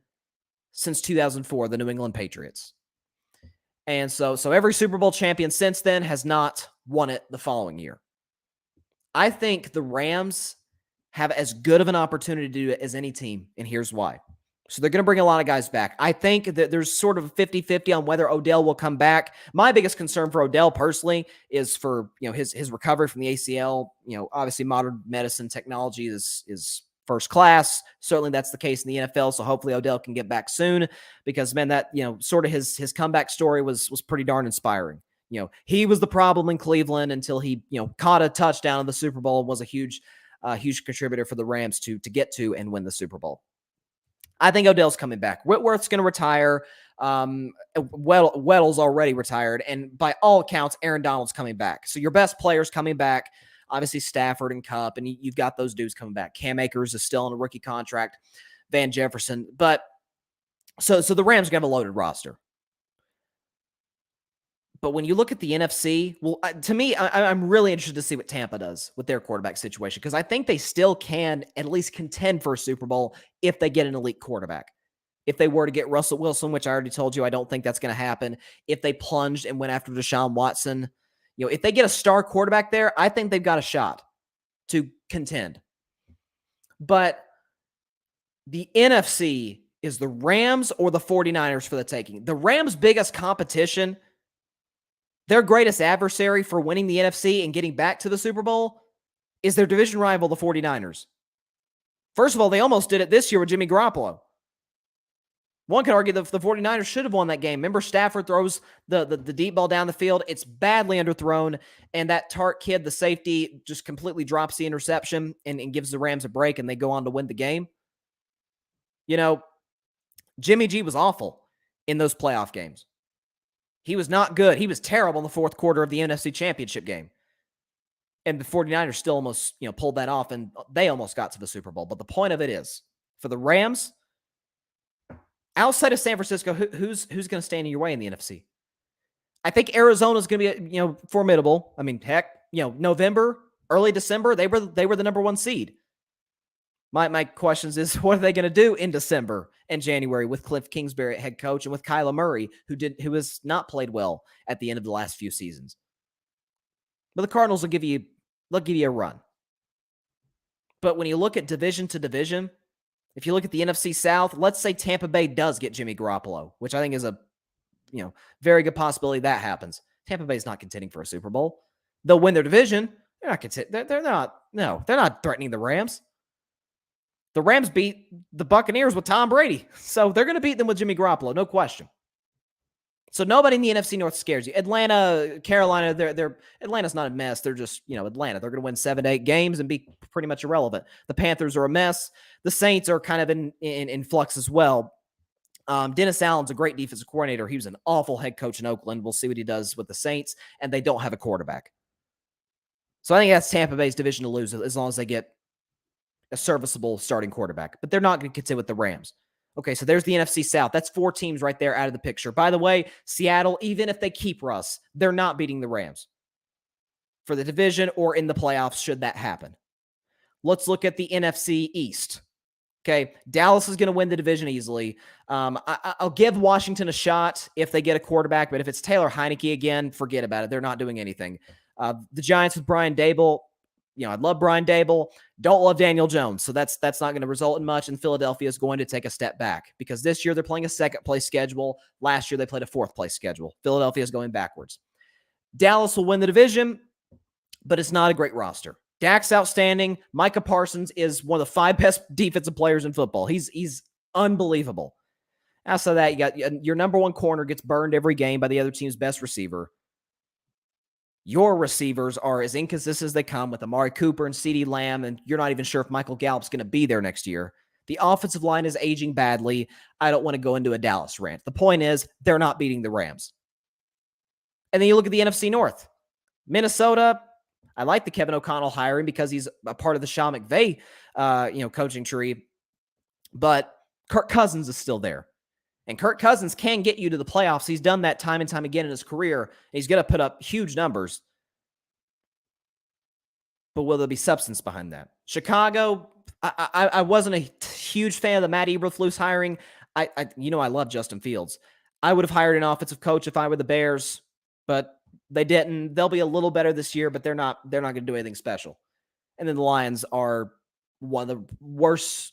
since 2004, the New England Patriots. And so every Super Bowl champion since then has not won it the following year. I think the Rams have as good of an opportunity to do it as any team, and here's why. So they're going to bring a lot of guys back. I think that there's sort of 50-50 on whether Odell will come back. My biggest concern for Odell personally is for, his recovery from the ACL. Obviously modern medicine technology is first class. Certainly that's the case in the NFL. So hopefully Odell can get back soon because, man, that, sort of his comeback story was pretty darn inspiring. He was the problem in Cleveland until he, caught a touchdown in the Super Bowl and was a huge contributor for the Rams to get to and win the Super Bowl. I think Odell's coming back. Whitworth's going to retire. Weddle's already retired. And by all accounts, Aaron Donald's coming back. So your best players coming back, obviously Stafford and Kupp, and you've got those dudes coming back. Cam Akers is still on a rookie contract. Van Jefferson. But so the Rams are going to have a loaded roster. But when you look at the NFC, well, to me, I'm really interested to see what Tampa does with their quarterback situation because I think they still can at least contend for a Super Bowl if they get an elite quarterback. If they were to get Russell Wilson, which I already told you, I don't think that's going to happen. If they plunged and went after Deshaun Watson, if they get a star quarterback there, I think they've got a shot to contend. But the NFC is the Rams or the 49ers for the taking. The Rams' biggest competition, their greatest adversary for winning the NFC and getting back to the Super Bowl is their division rival, the 49ers. First of all, they almost did it this year with Jimmy Garoppolo. One could argue that the 49ers should have won that game. Remember, Stafford throws the deep ball down the field. It's badly underthrown, and that Tart kid, the safety, just completely drops the interception and gives the Rams a break, and they go on to win the game. Jimmy G was awful in those playoff games. He was not good. He was terrible in the fourth quarter of the NFC Championship game. And the 49ers still almost, pulled that off, and they almost got to the Super Bowl. But the point of it is, for the Rams, outside of San Francisco, who's going to stand in your way in the NFC? I think Arizona's going to be, formidable. I mean, heck, November, early December, they were the number one seed. My questions is, what are they going to do in December and January with Cliff Kingsbury at head coach and with Kyler Murray, who has not played well at the end of the last few seasons? But the Cardinals will give you a run. But when you look at division to division, if you look at the NFC South, let's say Tampa Bay does get Jimmy Garoppolo, which I think is a very good possibility that happens. Tampa Bay is not contending for a Super Bowl. They'll win their division. They're not threatening the Rams. The Rams beat the Buccaneers with Tom Brady. So they're going to beat them with Jimmy Garoppolo, no question. So nobody in the NFC North scares you. Atlanta, Carolina, Atlanta's not a mess. They're just, Atlanta. They're going to win 7 to 8 games and be pretty much irrelevant. The Panthers are a mess. The Saints are kind of in flux as well. Dennis Allen's a great defensive coordinator. He was an awful head coach in Oakland. We'll see what he does with the Saints, and they don't have a quarterback. So I think that's Tampa Bay's division to lose as long as they get a serviceable starting quarterback. But they're not going to contend with the Rams. Okay, so there's the NFC South. That's 4 teams right there out of the picture. By the way, Seattle, even if they keep Russ, they're not beating the Rams for the division or in the playoffs should that happen. Let's look at the NFC East. Okay, Dallas is going to win the division easily. I'll give Washington a shot if they get a quarterback, but if it's Taylor Heineke again, forget about it. They're not doing anything. The Giants with Brian Dable, I love Brian Dable. Don't love Daniel Jones. So that's not going to result in much. And Philadelphia is going to take a step back because this year they're playing a second place schedule. Last year they played a fourth place schedule. Philadelphia is going backwards. Dallas will win the division, but it's not a great roster. Dak's outstanding. Micah Parsons is one of the 5 best defensive players in football. He's unbelievable. Outside of that, you got your number 1 corner gets burned every game by the other team's best receiver. Your receivers are as inconsistent as they come with Amari Cooper and CeeDee Lamb, and you're not even sure if Michael Gallup's going to be there next year. The offensive line is aging badly. I don't want to go into a Dallas rant. The point is, they're not beating the Rams. And then you look at the NFC North. Minnesota, I like the Kevin O'Connell hiring because he's a part of the Sean McVay, coaching tree. But Kirk Cousins is still there. And Kirk Cousins can get you to the playoffs. He's done that time and time again in his career. He's going to put up huge numbers. But will there be substance behind that? Chicago, I wasn't a huge fan of the Matt Eberflus hiring. I love Justin Fields. I would have hired an offensive coach if I were the Bears, but they didn't. They'll be a little better this year, but they're not going to do anything special. And then the Lions are one of the worst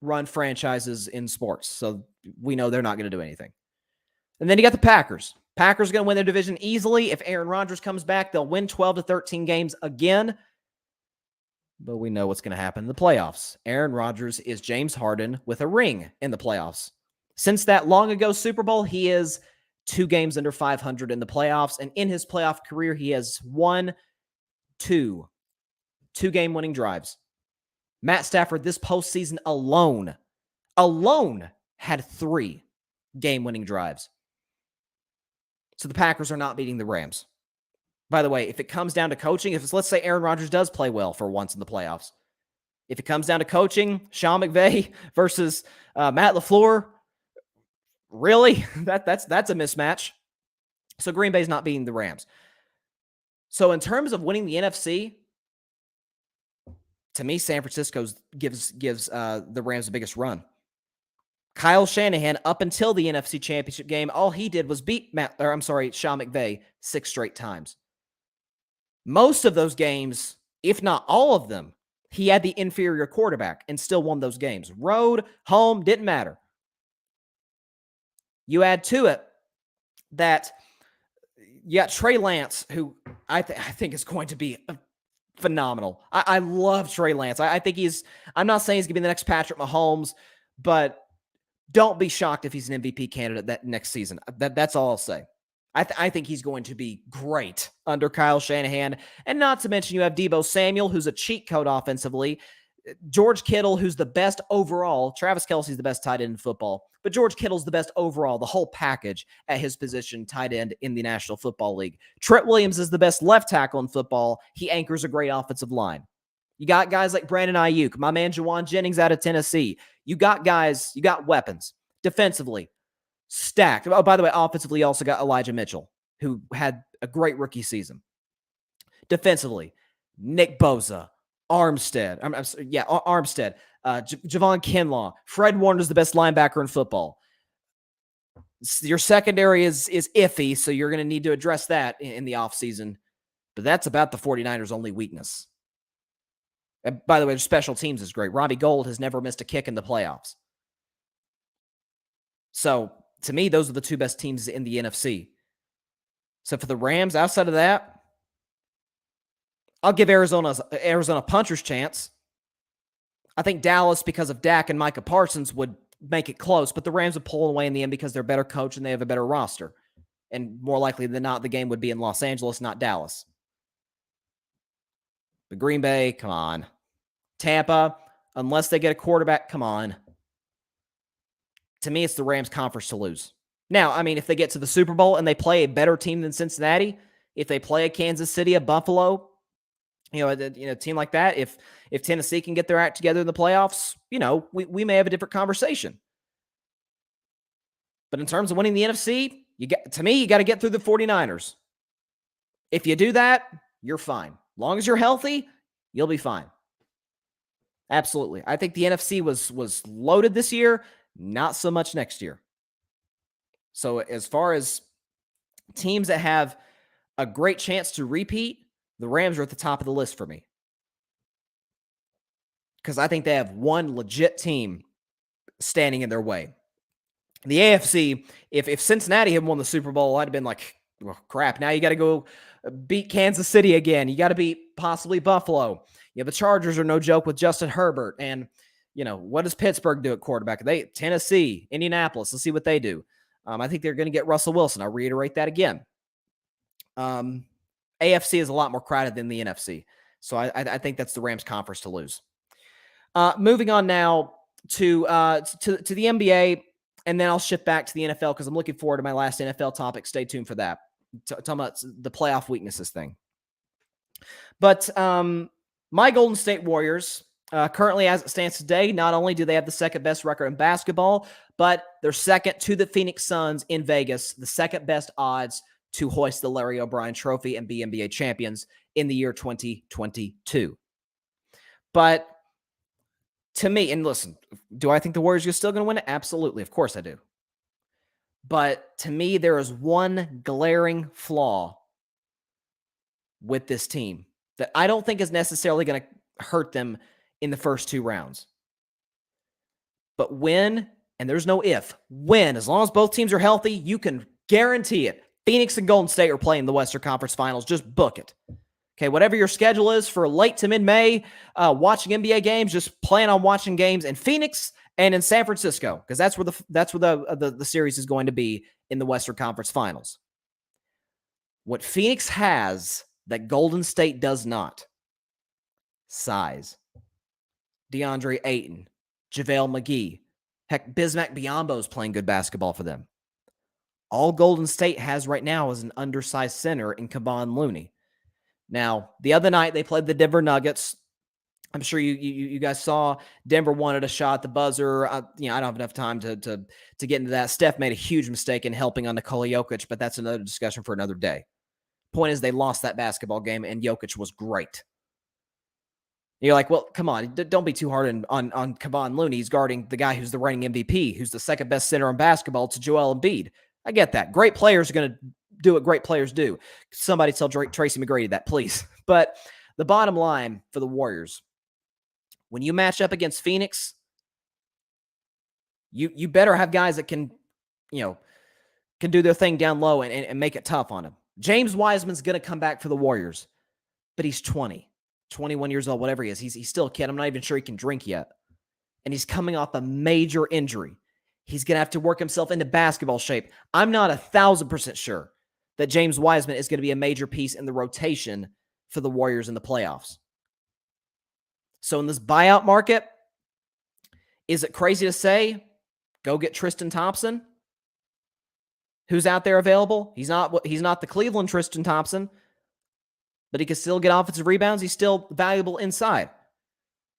run franchises in sports. So we know they're not going to do anything. And then you got the Packers. Packers are going to win their division easily. If Aaron Rodgers comes back, they'll win 12 to 13 games again. But we know what's going to happen in the playoffs. Aaron Rodgers is James Harden with a ring in the playoffs. Since that long ago Super Bowl, he is 2 games under 500 in the playoffs. And in his playoff career, he has won 2 game-winning drives. Matt Stafford, this postseason alone had 3 game-winning drives. So the Packers are not beating the Rams. By the way, if it comes down to coaching, let's say Aaron Rodgers does play well for once in the playoffs. If it comes down to coaching, Sean McVay versus Matt LaFleur, really? That's a mismatch. So Green Bay's not beating the Rams. So in terms of winning the NFC, to me, San Francisco gives the Rams the biggest run. Kyle Shanahan, up until the NFC Championship game, all he did was beat Sean McVay 6 straight times. Most of those games, if not all of them, he had the inferior quarterback and still won those games. Road, home, didn't matter. You add to it that you got Trey Lance, who I think is going to be phenomenal. I love Trey Lance. I think I'm not saying he's going to be the next Patrick Mahomes, but don't be shocked if he's an MVP candidate that next season. That's all I'll say. I think he's going to be great under Kyle Shanahan. And not to mention you have Deebo Samuel, who's a cheat code offensively. George Kittle, who's the best overall. Travis Kelce's the best tight end in football. But George Kittle's the best overall, the whole package at his position, tight end in the National Football League. Trent Williams is the best left tackle in football. He anchors a great offensive line. You got guys like Brandon Ayuk, my man Juwan Jennings out of Tennessee. You got guys, you got weapons. Defensively, stacked. Oh, by the way, offensively, you also got Elijah Mitchell, who had a great rookie season. Defensively, Nick Bosa, Armstead, Javon Kinlaw. Fred Warner's the best linebacker in football. Your secondary is iffy, so you're going to need to address that in the offseason. But that's about the 49ers' only weakness. And by the way, their special teams is great. Robbie Gould has never missed a kick in the playoffs. So, to me, those are the 2 best teams in the NFC. So, for the Rams, outside of that, I'll give Arizona a puncher's chance. I think Dallas, because of Dak and Micah Parsons, would make it close, but the Rams would pull away in the end because they're a better coach and they have a better roster. And more likely than not, the game would be in Los Angeles, not Dallas. But Green Bay, come on. Tampa, unless they get a quarterback, come on. To me, it's the Rams' conference to lose. Now, I mean, if they get to the Super Bowl and they play a better team than Cincinnati, if they play a Kansas City, a Buffalo, a team like that, if Tennessee can get their act together in the playoffs, we may have a different conversation. But in terms of winning the NFC, you got to get through the 49ers. If you do that, you're fine. As long as you're healthy, you'll be fine. Absolutely. I think the NFC was loaded this year, not so much next year. So as far as teams that have a great chance to repeat, the Rams are at the top of the list for me. because I think they have one legit team standing in their way. The AFC, if Cincinnati had won the Super Bowl, I'd have been like, well, crap, now you got to go beat Kansas City again. You got to beat possibly Buffalo. The Chargers are no joke with Justin Herbert. And, what does Pittsburgh do at quarterback? Tennessee, Indianapolis, let's see what they do. I think they're going to get Russell Wilson. I'll reiterate that again. AFC is a lot more crowded than the NFC. So I think that's the Rams conference to lose. Moving on now to the NBA, and then I'll shift back to the NFL because I'm looking forward to my last NFL topic. Stay tuned for that. Talking about the playoff weaknesses thing. But my Golden State Warriors, currently as it stands today, not only do they have the second best record in basketball, but they're second to the Phoenix Suns in Vegas, the second best odds to hoist the Larry O'Brien Trophy and be NBA champions in the year 2022. But to me, and listen, do I think the Warriors are still going to win it? Absolutely. Of course I do. But to me, there is one glaring flaw with this team that I don't think is necessarily going to hurt them in the first two rounds. But when, and there's no if, when, as long as both teams are healthy, you can guarantee it. Phoenix and Golden State are playing the Western Conference Finals. Just book it. Okay, whatever your schedule is for late to mid-May, watching NBA games, just plan on watching games in Phoenix and in San Francisco, because that's where the series is going to be in the Western Conference Finals. What Phoenix has that Golden State does not: size. DeAndre Ayton, JaVale McGee. Heck, Bismack Biyombo's playing good basketball for them. All Golden State has right now is an undersized center in Kevon Looney. Now, the other night they played the Denver Nuggets. I'm sure you guys saw Denver wanted a shot at the buzzer. I don't have enough time to get into that. Steph made a huge mistake in helping on Nikola Jokic, but that's another discussion for another day. Point is, they lost that basketball game, and Jokic was great. You're like, well, come on, don't be too hard on Kevon Looney. He's guarding the guy who's the reigning MVP, who's the second best center in basketball to Joel Embiid. I get that. Great players are going to do what great players do. Somebody tell Tracy McGrady that, please. But the bottom line for the Warriors, when you match up against Phoenix, you better have guys that can do their thing down low and make it tough on them. James Wiseman's going to come back for the Warriors, but he's 21 years old, whatever he is. He's still a kid. I'm not even sure he can drink yet. And he's coming off a major injury. He's going to have to work himself into basketball shape. I'm not 1,000% sure that James Wiseman is going to be a major piece in the rotation for the Warriors in the playoffs. So in this buyout market, is it crazy to say, go get Tristan Thompson? Who's out there available? He's not the Cleveland Tristan Thompson, but he can still get offensive rebounds. He's still valuable inside.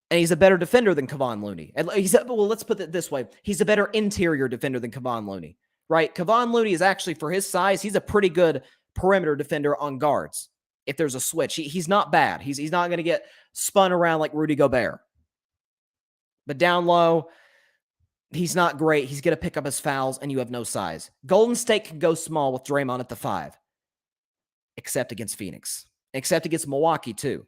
And he's a better defender than Kevon Looney. And let's put it this way. He's a better interior defender than Kevon Looney, right? Kevon Looney is actually, for his size, he's a pretty good perimeter defender on guards. If there's a switch, he's not bad. He's not going to get spun around like Rudy Gobert. But down low, he's not great. He's going to pick up his fouls, and you have no size. Golden State can go small with Draymond at the 5, except against Phoenix, except against Milwaukee too.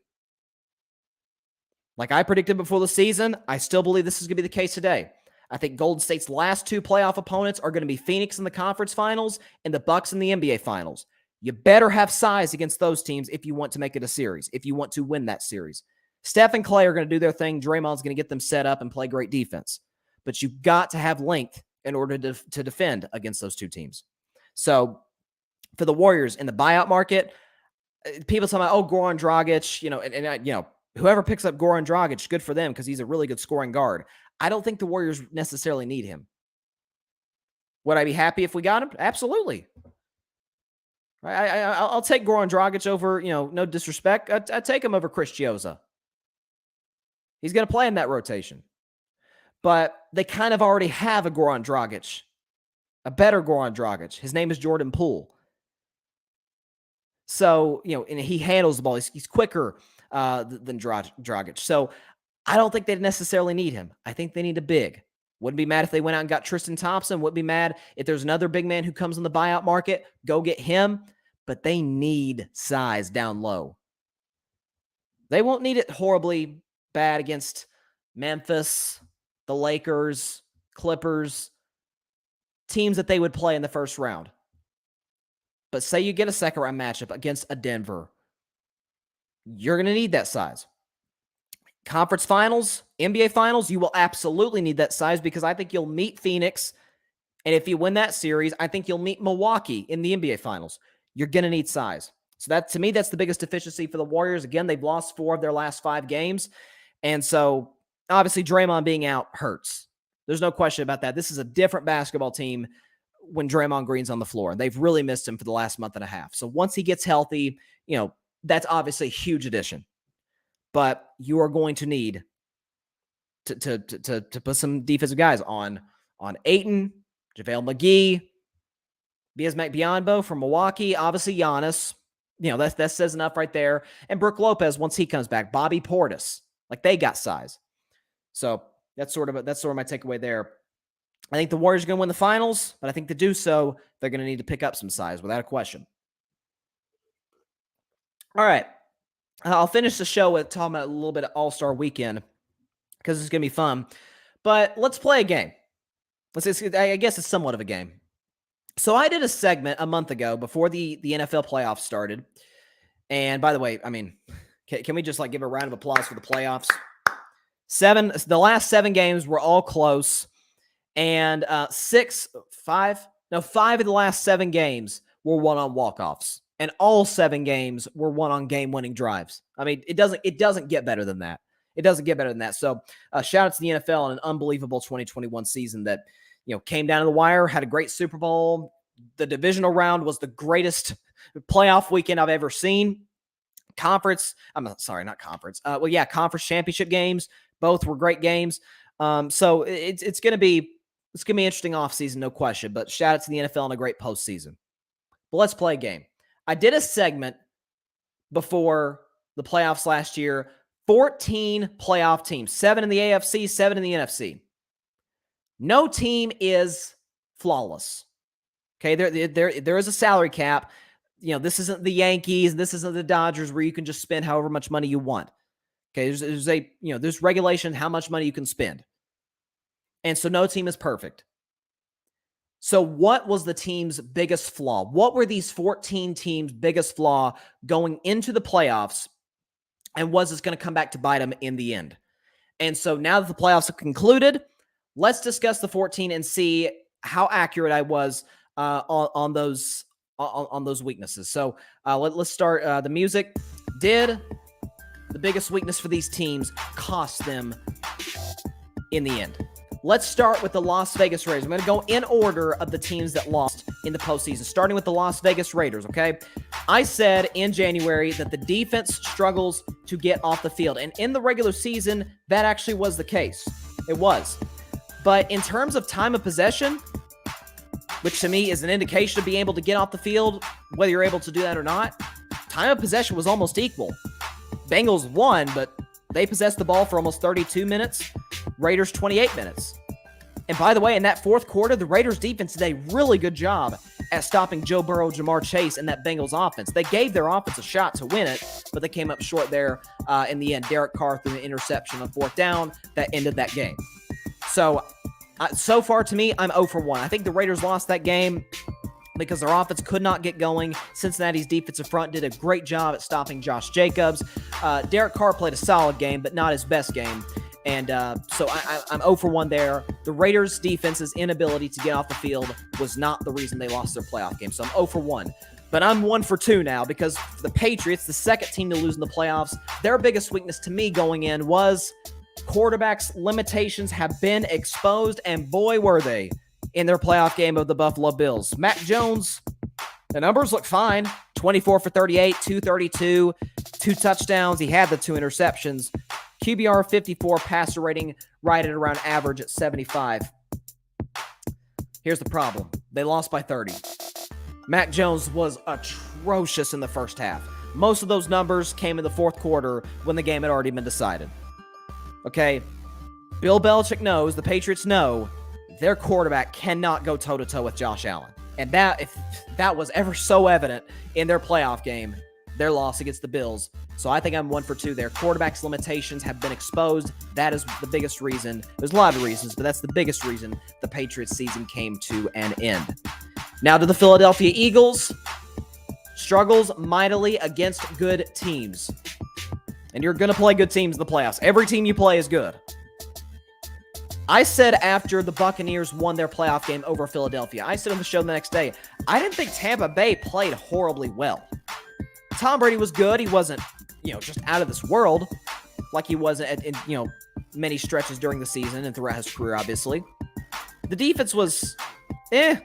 Like I predicted before the season, I still believe this is going to be the case today. I think Golden State's last two playoff opponents are going to be Phoenix in the conference finals and the Bucks in the NBA finals. You better have size against those teams if you want to make it a series, if you want to win that series. Steph and Clay are going to do their thing. Draymond's going to get them set up and play great defense. But you've got to have length in order to defend against those two teams. So for the Warriors in the buyout market, people talking about, Goran Dragic, whoever picks up Goran Dragic, good for them because he's a really good scoring guard. I don't think the Warriors necessarily need him. Would I be happy if we got him? Absolutely. I'll take Goran Dragic over, no disrespect. I'd take him over Chris Chioza. He's going to play in that rotation. But they kind of already have a Goran Dragic, a better Goran Dragic. His name is Jordan Poole. So, and he handles the ball. He's quicker than Dragic. So I don't think they necessarily need him. I think they need a big. Wouldn't be mad if they went out and got Tristan Thompson. Wouldn't be mad if there's another big man who comes in the buyout market. Go get him. But they need size down low. They won't need it horribly bad against Memphis, the Lakers, Clippers, teams that they would play in the first round. But say you get a second round matchup against a Denver, you're going to need that size. Conference finals, NBA finals, you will absolutely need that size because I think you'll meet Phoenix. And if you win that series, I think you'll meet Milwaukee in the NBA finals. You're going to need size. So that, to me, that's the biggest deficiency for the Warriors. Again, they've lost 4 of their last 5 games. And so obviously Draymond being out hurts. There's no question about that. This is a different basketball team when Draymond Green's on the floor. They've really missed him for the last month and a half. So once he gets healthy, that's obviously a huge addition. But you are going to need to put some defensive guys on Ayton, JaVale McGee, Bismack Biyombo from Milwaukee, obviously Giannis. That says enough right there. And Brook Lopez once he comes back. Bobby Portis. Like, they got size. So that's sort of my takeaway there. I think the Warriors are going to win the finals, but I think to do so, they're going to need to pick up some size without a question. All right. I'll finish the show with talking about a little bit of All-Star Weekend because it's going to be fun. But let's play a game. I guess it's somewhat of a game. So I did a segment a month ago before the NFL playoffs started. And by the way, can we just give a round of applause for the playoffs? The last 7 games were all close. And 5 of the last 7 games were won on walk-offs. And all 7 games were won on game-winning drives. It doesn't get better than that. It doesn't get better than that. So shout out to the NFL on an unbelievable 2021 season that came down to the wire, had a great Super Bowl. The divisional round was the greatest playoff weekend I've ever seen. Conference championship games. Both were great games. So it's going to be an interesting offseason, no question. But shout out to the NFL and a great postseason. But let's play a game. I did a segment before the playoffs last year. 14 playoff teams, 7 in the AFC, 7 in the NFC. No team is flawless. Okay, there is a salary cap. This isn't the Yankees. This isn't the Dodgers where you can just spend however much money you want. Okay, there's regulation how much money you can spend. And so no team is perfect. So what was the team's biggest flaw? What were these 14 teams' biggest flaw going into the playoffs? And was this going to come back to bite them in the end? And so now that the playoffs have concluded, let's discuss the 14 and see how accurate I was on those weaknesses. So let's start. The music. Did the biggest weakness for these teams cost them in the end? Let's start with the Las Vegas Raiders. I'm going to go in order of the teams that lost in the postseason, starting with the Las Vegas Raiders, okay? I said in January that the defense struggles to get off the field. And in the regular season, that actually was the case. It was. But in terms of time of possession, which to me is an indication of being able to get off the field, whether you're able to do that or not, time of possession was almost equal. Bengals won, but they possessed the ball for almost 32 minutes. Raiders 28 minutes. And by the way, in that fourth quarter, the Raiders defense did a really good job at stopping Joe Burrow, Jamar Chase, and that Bengals offense. They gave their offense a shot to win it, but they came up short there in the end. Derek Carr threw an interception on 4th down that ended that game. So far to me, I'm 0 for 1. I think the Raiders lost that game because their offense could not get going. Cincinnati's defensive front did a great job at stopping Josh Jacobs. Derek Carr played a solid game, but not his best game. And so I'm 0 for 1 there. The Raiders' defense's inability to get off the field was not the reason they lost their playoff game. So I'm 0 for 1. But I'm 1 for 2 now because the Patriots, the second team to lose in the playoffs, their biggest weakness to me going in was quarterbacks' limitations have been exposed, and boy, were they in their playoff game of the Buffalo Bills. Mac Jones, the numbers look fine. 24 for 38, 232, 2 touchdowns. He had the 2 interceptions. QBR 54, passer rating right at around average at 75. Here's the problem. They lost by 30. Mac Jones was atrocious in the first half. Most of those numbers came in the fourth quarter when the game had already been decided. Okay, Bill Belichick knows, the Patriots know, their quarterback cannot go toe-to-toe with Josh Allen. And if that was ever so evident in their playoff game, their loss against the Bills. So I think I'm 1 for 2 there. Quarterback's limitations have been exposed. That is the biggest reason. There's a lot of reasons, but that's the biggest reason the Patriots season came to an end. Now to the Philadelphia Eagles. Struggles mightily against good teams. And you're going to play good teams in the playoffs. Every team you play is good. I said after the Buccaneers won their playoff game over Philadelphia, I said on the show the next day, I didn't think Tampa Bay played horribly well. Tom Brady was good. He wasn't, just out of this world like he was in many stretches during the season and throughout his career, obviously. The defense was, The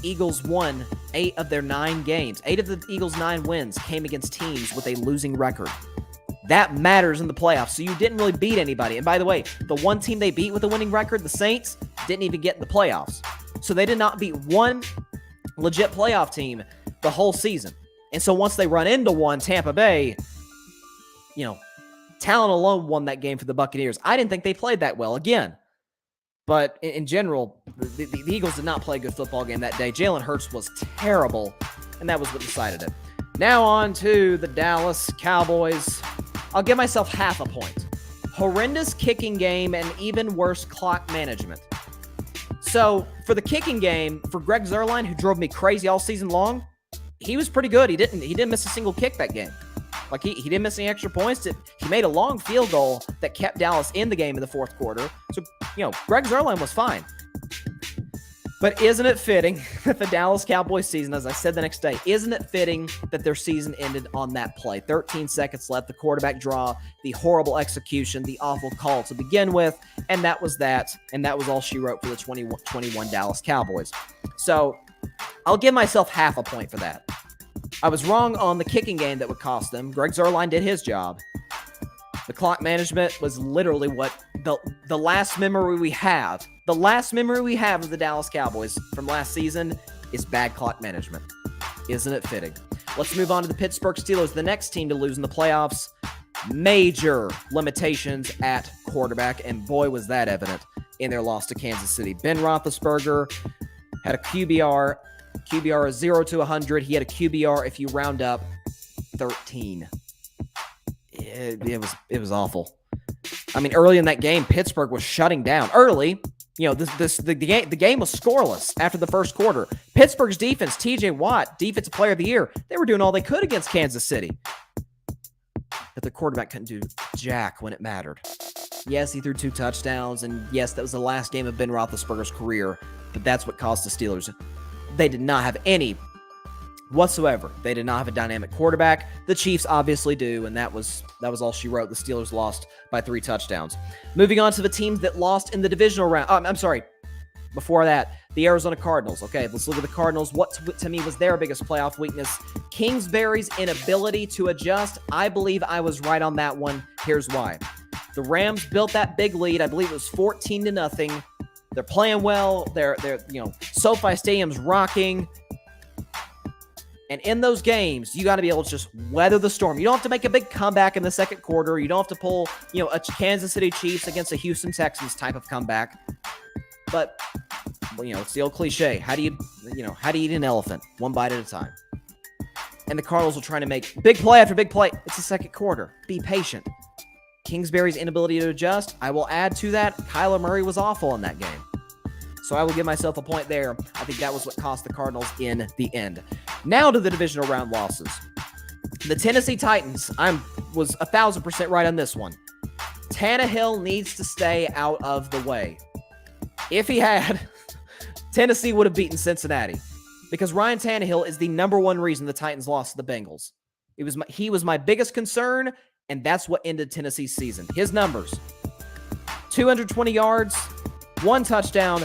Eagles won 8 of their 9 games. 8 of the Eagles' 9 wins came against teams with a losing record. That matters in the playoffs, so you didn't really beat anybody. And by the way, the one team they beat with a winning record, the Saints, didn't even get in the playoffs. So they did not beat one legit playoff team the whole season. And so once they run into one, Tampa Bay, talent alone won that game for the Buccaneers. I didn't think they played that well again. But in general, the Eagles did not play a good football game that day. Jalen Hurts was terrible, and that was what decided it. Now on to the Dallas Cowboys. I'll give myself half a point. Horrendous kicking game and even worse clock management. So for the kicking game, for Greg Zuerlein, who drove me crazy all season long, he was pretty good. He didn't miss a single kick that game. Like he didn't miss any extra points. He made a long field goal that kept Dallas in the game in the fourth quarter. So, Greg Zuerlein was fine. But isn't it fitting that the Dallas Cowboys season, as I said the next day, isn't it fitting that their season ended on that play? 13 seconds left, the quarterback draw, the horrible execution, the awful call to begin with, and that was that. And that was all she wrote for the 2021 Dallas Cowboys. So I'll give myself half a point for that. I was wrong on the kicking game that would cost them. Greg Zuerlein did his job. The clock management was literally what the last memory we have. The last memory we have of the Dallas Cowboys from last season is bad clock management. Isn't it fitting? Let's move on to the Pittsburgh Steelers, the next team to lose in the playoffs. Major limitations at quarterback, and boy, was that evident in their loss to Kansas City. Ben Roethlisberger had a QBR is 0 to 100. He had a QBR, if you round up, 13. It was awful. I mean, early in that game, Pittsburgh was shutting down. Early, the game was scoreless after the first quarter. Pittsburgh's defense, TJ Watt, Defensive Player of the Year, they were doing all they could against Kansas City. But the quarterback couldn't do jack when it mattered. Yes, he threw 2 touchdowns, and yes, that was the last game of Ben Roethlisberger's career, but that's what cost the Steelers. They did not have any whatsoever. They did not have a dynamic quarterback. The Chiefs obviously do, and that was all she wrote. The Steelers lost by 3 touchdowns. Moving on to the teams that lost in the divisional round. I'm sorry. Before that, the Arizona Cardinals. Okay, let's look at the Cardinals. What to me was their biggest playoff weakness? Kingsbury's inability to adjust. I believe I was right on that one. Here's why. The Rams built that big lead. I believe it was 14-0. They're playing well. They're SoFi Stadium's rocking. And in those games, you got to be able to just weather the storm. You don't have to make a big comeback in the second quarter. You don't have to pull, a Kansas City Chiefs against a Houston Texans type of comeback. But, it's the old cliche. How do you eat an elephant? One bite at a time. And the Cardinals will try to make big play after big play. It's the second quarter. Be patient. Kingsbury's inability to adjust, I will add to that, Kyler Murray was awful in that game. So I will give myself a point there. I think that was what cost the Cardinals in the end. Now to the divisional round losses. The Tennessee Titans, was 1,000% right on this one. Tannehill needs to stay out of the way. If he had, Tennessee would have beaten Cincinnati. Because Ryan Tannehill is the number one reason the Titans lost to the Bengals. He was my biggest concern, and that's what ended Tennessee's season. His numbers: 220 yards, 1 touchdown,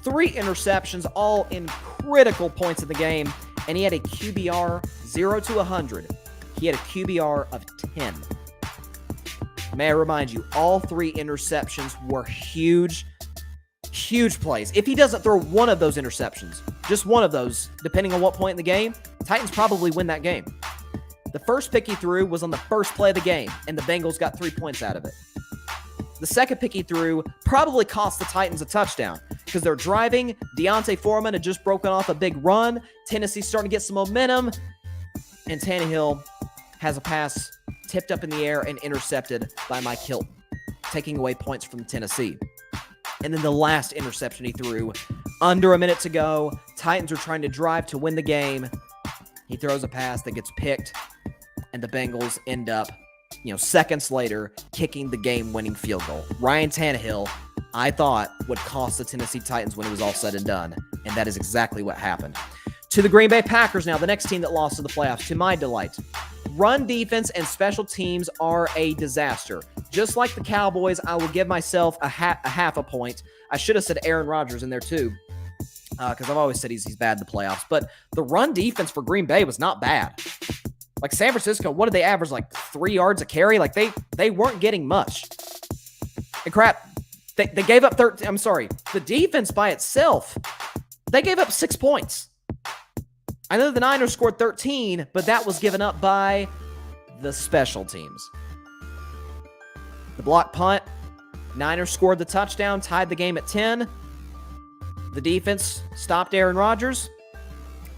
3 interceptions, all in critical points of the game, and he had a QBR 0 to 100. He had a QBR of 10. May I remind you, all 3 interceptions were huge plays. If he doesn't throw one of those interceptions, just one of those, depending on what point in the game, Titans probably win that game. The first pick he threw was on the first play of the game, and the Bengals got 3 points out of it. The second pick he threw probably cost the Titans a touchdown because they're driving. Deontay Foreman had just broken off a big run. Tennessee's starting to get some momentum. and Tannehill has a pass tipped up in the air and intercepted by Mike Hilton, taking away points from Tennessee. And then the last interception he threw, under a minute to go, Titans are trying to drive to win the game. He throws a pass that gets picked, and the Bengals end up, seconds later, kicking the game-winning field goal. Ryan Tannehill, I thought, would cost the Tennessee Titans when it was all said and done, and that is exactly what happened. To the Green Bay Packers now, the next team that lost in the playoffs, to my delight. Run defense and special teams are a disaster. Just like the Cowboys, I will give myself a half a point. I should have said Aaron Rodgers in there too, because I've always said he's bad in the playoffs. But the run defense for Green Bay was not bad. Like San Francisco, what did they average? Like 3 yards a carry? Like they weren't getting much. And crap, they gave up 13. I'm sorry. The defense by itself, they gave up 6 points. I know the Niners scored 13, but that was given up by the special teams. The block punt, Niners scored the touchdown, tied the game at 10. The defense stopped Aaron Rodgers,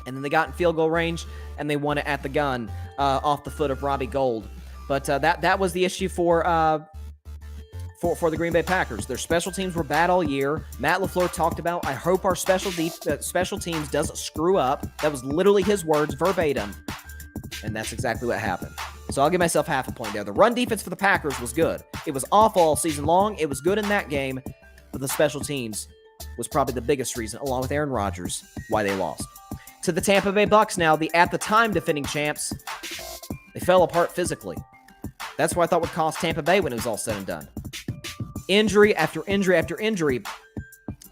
and then they got in field goal range, and they won it at the gun off the foot of Robbie Gould. But that was the issue for the Green Bay Packers. Their special teams were bad all year. Matt LaFleur talked about, I hope our special teams doesn't screw up. That was literally his words, verbatim. And that's exactly what happened. So I'll give myself half a point there. The run defense for the Packers was good. It was awful all season long. It was good in that game. But the special teams was probably the biggest reason, along with Aaron Rodgers, why they lost. To the Tampa Bay Bucks now, the at-the-time defending champs, they fell apart physically. That's what I thought would cost Tampa Bay when it was all said and done. Injury after injury after injury.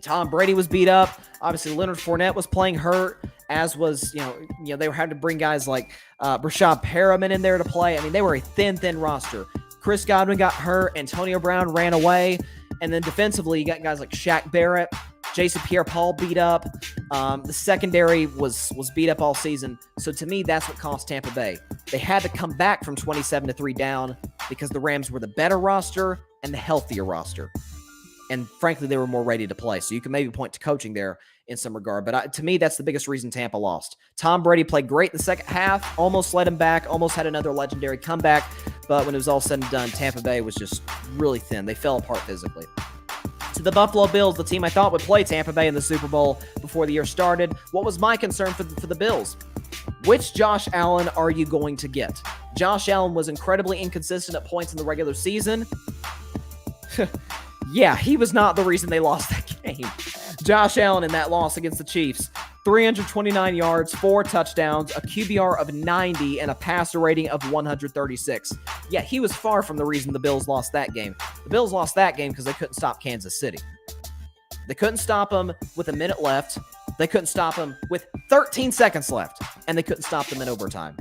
Tom Brady was beat up. Obviously, Leonard Fournette was playing hurt, as was, they were having to bring guys like Brashad Perriman in there to play. I mean, they were a thin roster. Chris Godwin got hurt. Antonio Brown ran away. And then defensively, you got guys like Shaq Barrett, Jason Pierre-Paul beat up. The secondary was beat up all season. So to me, that's what cost Tampa Bay. They had to come back from 27-3 down because the Rams were the better roster and the healthier roster. And frankly, they were more ready to play. So you can maybe point to coaching there in some regard. But to me, that's the biggest reason Tampa lost. Tom Brady played great in the second half, almost led him back, almost had another legendary comeback. But when it was all said and done, Tampa Bay was just really thin. They fell apart physically. To the Buffalo Bills, the team I thought would play Tampa Bay in the Super Bowl before the year started. What was my concern for the Bills? Which Josh Allen are you going to get? Josh Allen was incredibly inconsistent at points in the regular season. Yeah, he was not the reason they lost that game. Josh Allen in that loss against the Chiefs, 329 yards, 4 touchdowns, a QBR of 90, and a passer rating of 136. Yeah, he was far from the reason the Bills lost that game. The Bills lost that game because they couldn't stop Kansas City. They couldn't stop them with a minute left. They couldn't stop them with 13 seconds left. And they couldn't stop them in overtime.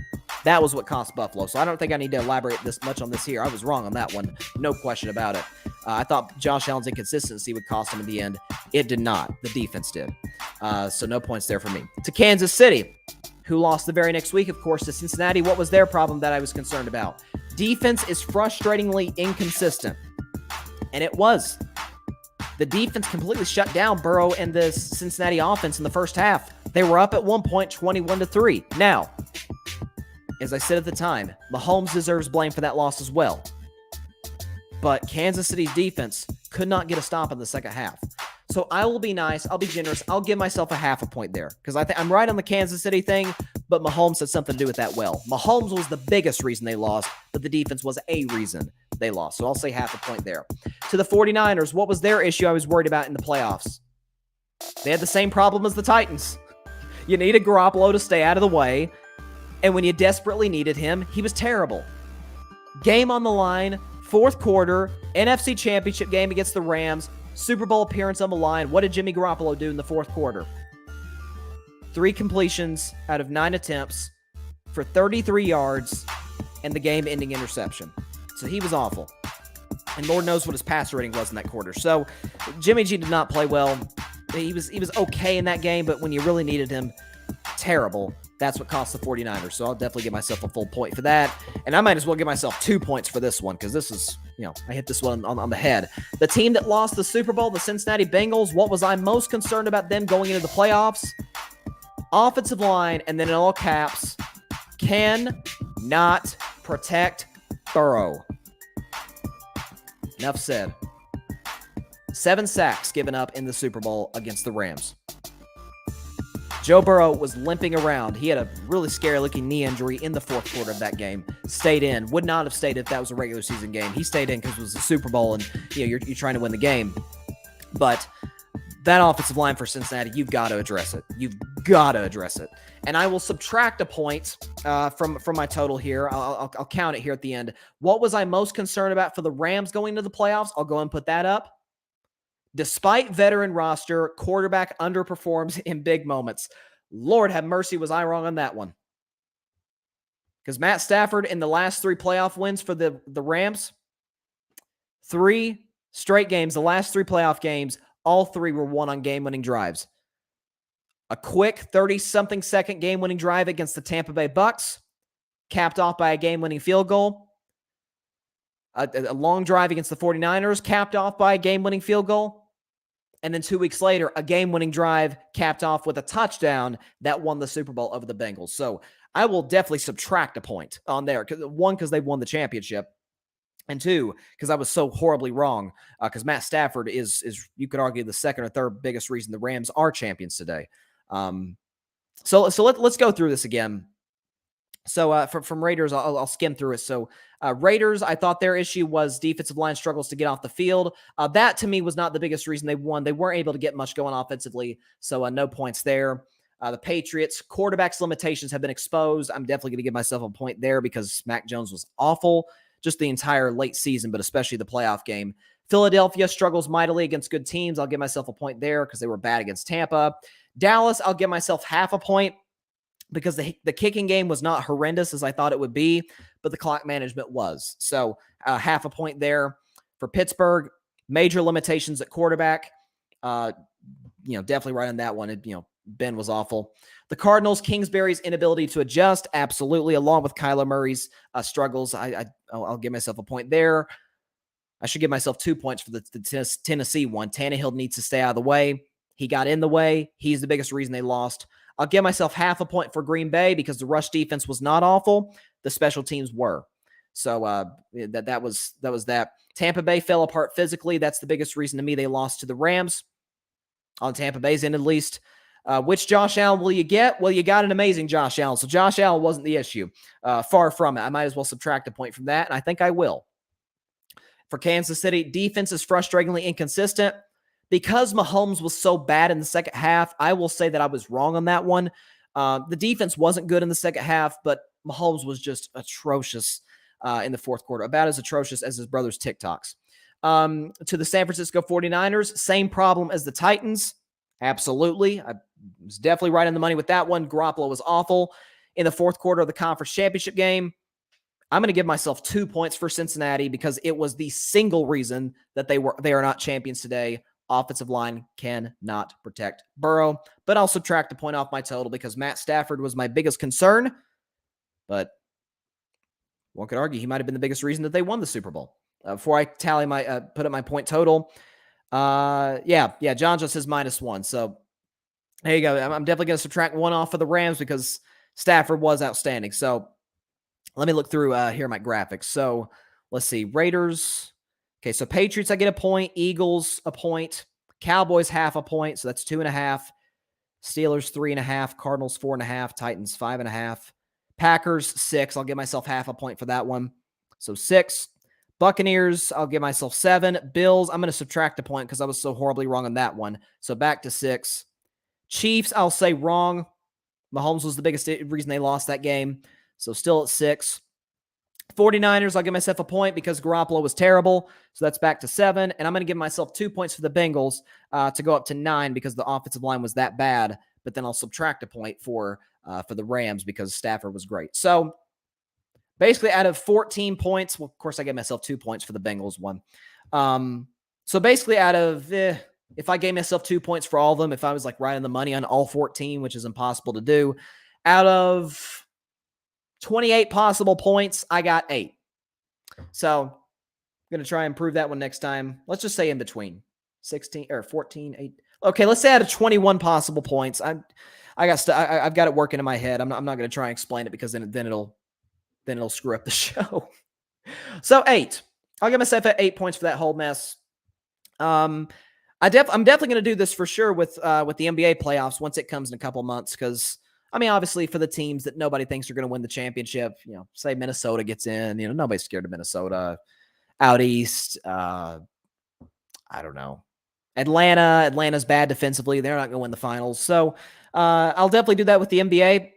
That was what cost Buffalo. So I don't think I need to elaborate this much on this here. I was wrong on that one. No question about it. I thought Josh Allen's inconsistency would cost him in the end. It did not. The defense did. So no points there for me. To Kansas City, who lost the very next week, of course, to Cincinnati. What was their problem that I was concerned about? Defense is frustratingly inconsistent. And it was. The defense completely shut down Burrow and the Cincinnati offense in the first half. They were up at one point, 21-3. Now, as I said at the time, Mahomes deserves blame for that loss as well. But Kansas City's defense could not get a stop in the second half. So I will be nice. I'll be generous. I'll give myself a half a point there because I'm right on the Kansas City thing, but Mahomes had something to do with that well. Mahomes was the biggest reason they lost, but the defense was a reason they lost. So I'll say half a point there. To the 49ers, what was their issue I was worried about in the playoffs? They had the same problem as the Titans. You needed Garoppolo to stay out of the way, and when you desperately needed him, he was terrible. Game on the line, fourth quarter, NFC Championship game against the Rams, Super Bowl appearance on the line. What did Jimmy Garoppolo do in the fourth quarter? 3 completions out of 9 attempts for 33 yards and the game-ending interception. So he was awful. And Lord knows what his passer rating was in that quarter. So Jimmy G did not play well. He was okay in that game, but when you really needed him, terrible. That's what cost the 49ers. So I'll definitely give myself a full point for that. And I might as well give myself 2 points for this one because this is, I hit this one on the head. The team that lost the Super Bowl, the Cincinnati Bengals, what was I most concerned about them going into the playoffs? Offensive line, and then in all caps, cannot protect Burrow. Enough said. 7 sacks given up in the Super Bowl against the Rams. Joe Burrow was limping around. He had a really scary-looking knee injury in the fourth quarter of that game. Stayed in. Would not have stayed if that was a regular season game. He stayed in because it was a Super Bowl, and you're trying to win the game. But that offensive line for Cincinnati, you've got to address it. You've got to address it. And I will subtract a point from my total here. I'll count it here at the end. What was I most concerned about for the Rams going to the playoffs? I'll go and put that up. Despite veteran roster, quarterback underperforms in big moments. Lord have mercy, was I wrong on that one? Because Matt Stafford in the last 3 playoff wins for the Rams, 3 straight games, the last 3 playoff games, all 3 were won on game-winning drives. A quick 30-something second game-winning drive against the Tampa Bay Bucks, capped off by a game-winning field goal. A long drive against the 49ers, capped off by a game-winning field goal. And then 2 weeks later, a game-winning drive capped off with a touchdown that won the Super Bowl over the Bengals. So I will definitely subtract a point on there. 1, because they won the championship. And 2, because I was so horribly wrong. Because Matt Stafford is, you could argue, the second or third biggest reason the Rams are champions today. So let's go through this again. So from Raiders, I'll skim through it. So Raiders, I thought their issue was defensive line struggles to get off the field. That, to me, was not the biggest reason they won. They weren't able to get much going offensively, so no points there. The Patriots, quarterback's limitations have been exposed. I'm definitely going to give myself a point there because Mac Jones was awful just the entire late season, but especially the playoff game. Philadelphia struggles mightily against good teams. I'll give myself a point there because they were bad against Tampa. Dallas, I'll give myself half a point, because the kicking game was not horrendous as I thought it would be, but the clock management was. So half a point there. For Pittsburgh, major limitations at quarterback. Definitely right on that one. Ben was awful. The Cardinals, Kingsbury's inability to adjust, absolutely, along with Kyler Murray's struggles. I'll give myself a point there. I should give myself 2 points for the Tennessee one. Tannehill needs to stay out of the way. He got in the way. He's the biggest reason they lost. I'll give myself half a point for Green Bay because the rush defense was not awful. The special teams were. So that was that. Tampa Bay fell apart physically. That's the biggest reason to me they lost to the Rams. On Tampa Bay's end, at least. Which Josh Allen will you get? Well, you got an amazing Josh Allen. So Josh Allen wasn't the issue. Far from it. I might as well subtract a point from that, and I think I will. For Kansas City, defense is frustratingly inconsistent. Because Mahomes was so bad in the second half, I will say that I was wrong on that one. The defense wasn't good in the second half, but Mahomes was just atrocious in the fourth quarter, about as atrocious as his brother's TikToks. To the San Francisco 49ers, same problem as the Titans. Absolutely. I was definitely right on the money with that one. Garoppolo was awful in the fourth quarter of the conference championship game. I'm going to give myself 2 points for Cincinnati because it was the single reason that they are not champions today. Offensive line cannot protect Burrow, but I'll subtract a point off my total because Matt Stafford was my biggest concern, but one could argue he might have been the biggest reason that they won the Super Bowl. Before I tally put up my point total, John just says -1, so there you go. I'm definitely going to subtract 1 off for the Rams because Stafford was outstanding. So let me look through here my graphics. So let's see, Raiders. Okay, so Patriots, I get a point. Eagles, a point. Cowboys, half a point. So that's 2.5. Steelers, 3.5. Cardinals, 4.5. Titans, 5.5. Packers, 6. I'll give myself half a point for that one. So 6. Buccaneers, I'll give myself 7. Bills, I'm going to subtract a point because I was so horribly wrong on that one. So back to 6. Chiefs, I'll say wrong. Mahomes was the biggest reason they lost that game. So still at 6. 49ers, I'll give myself a point because Garoppolo was terrible. So that's back to 7. And I'm going to give myself 2 points for the Bengals to go up to 9 because the offensive line was that bad. But then I'll subtract a point for the Rams because Stafford was great. So basically out of 14 points, well, of course, I gave myself 2 points for the Bengals one. So basically out of, if I gave myself 2 points for all of them, if I was like right on the money on all 14, which is impossible to do, out of 28 possible points, I got 8. So I'm going to try and improve that one next time. Let's just say in between 16 or 14, 8. Okay, let's say out of 21 possible points. I've got it working in my head. I'm not going to try and explain it because then it'll screw up the show. So 8. I'll give myself 8 points for that whole mess. I'm definitely going to do this for sure with the NBA playoffs once it comes in a couple months, because I mean, obviously for the teams that nobody thinks are going to win the championship, say Minnesota gets in, nobody's scared of Minnesota. Out east, I don't know. Atlanta's bad defensively. They're not going to win the finals. So I'll definitely do that with the NBA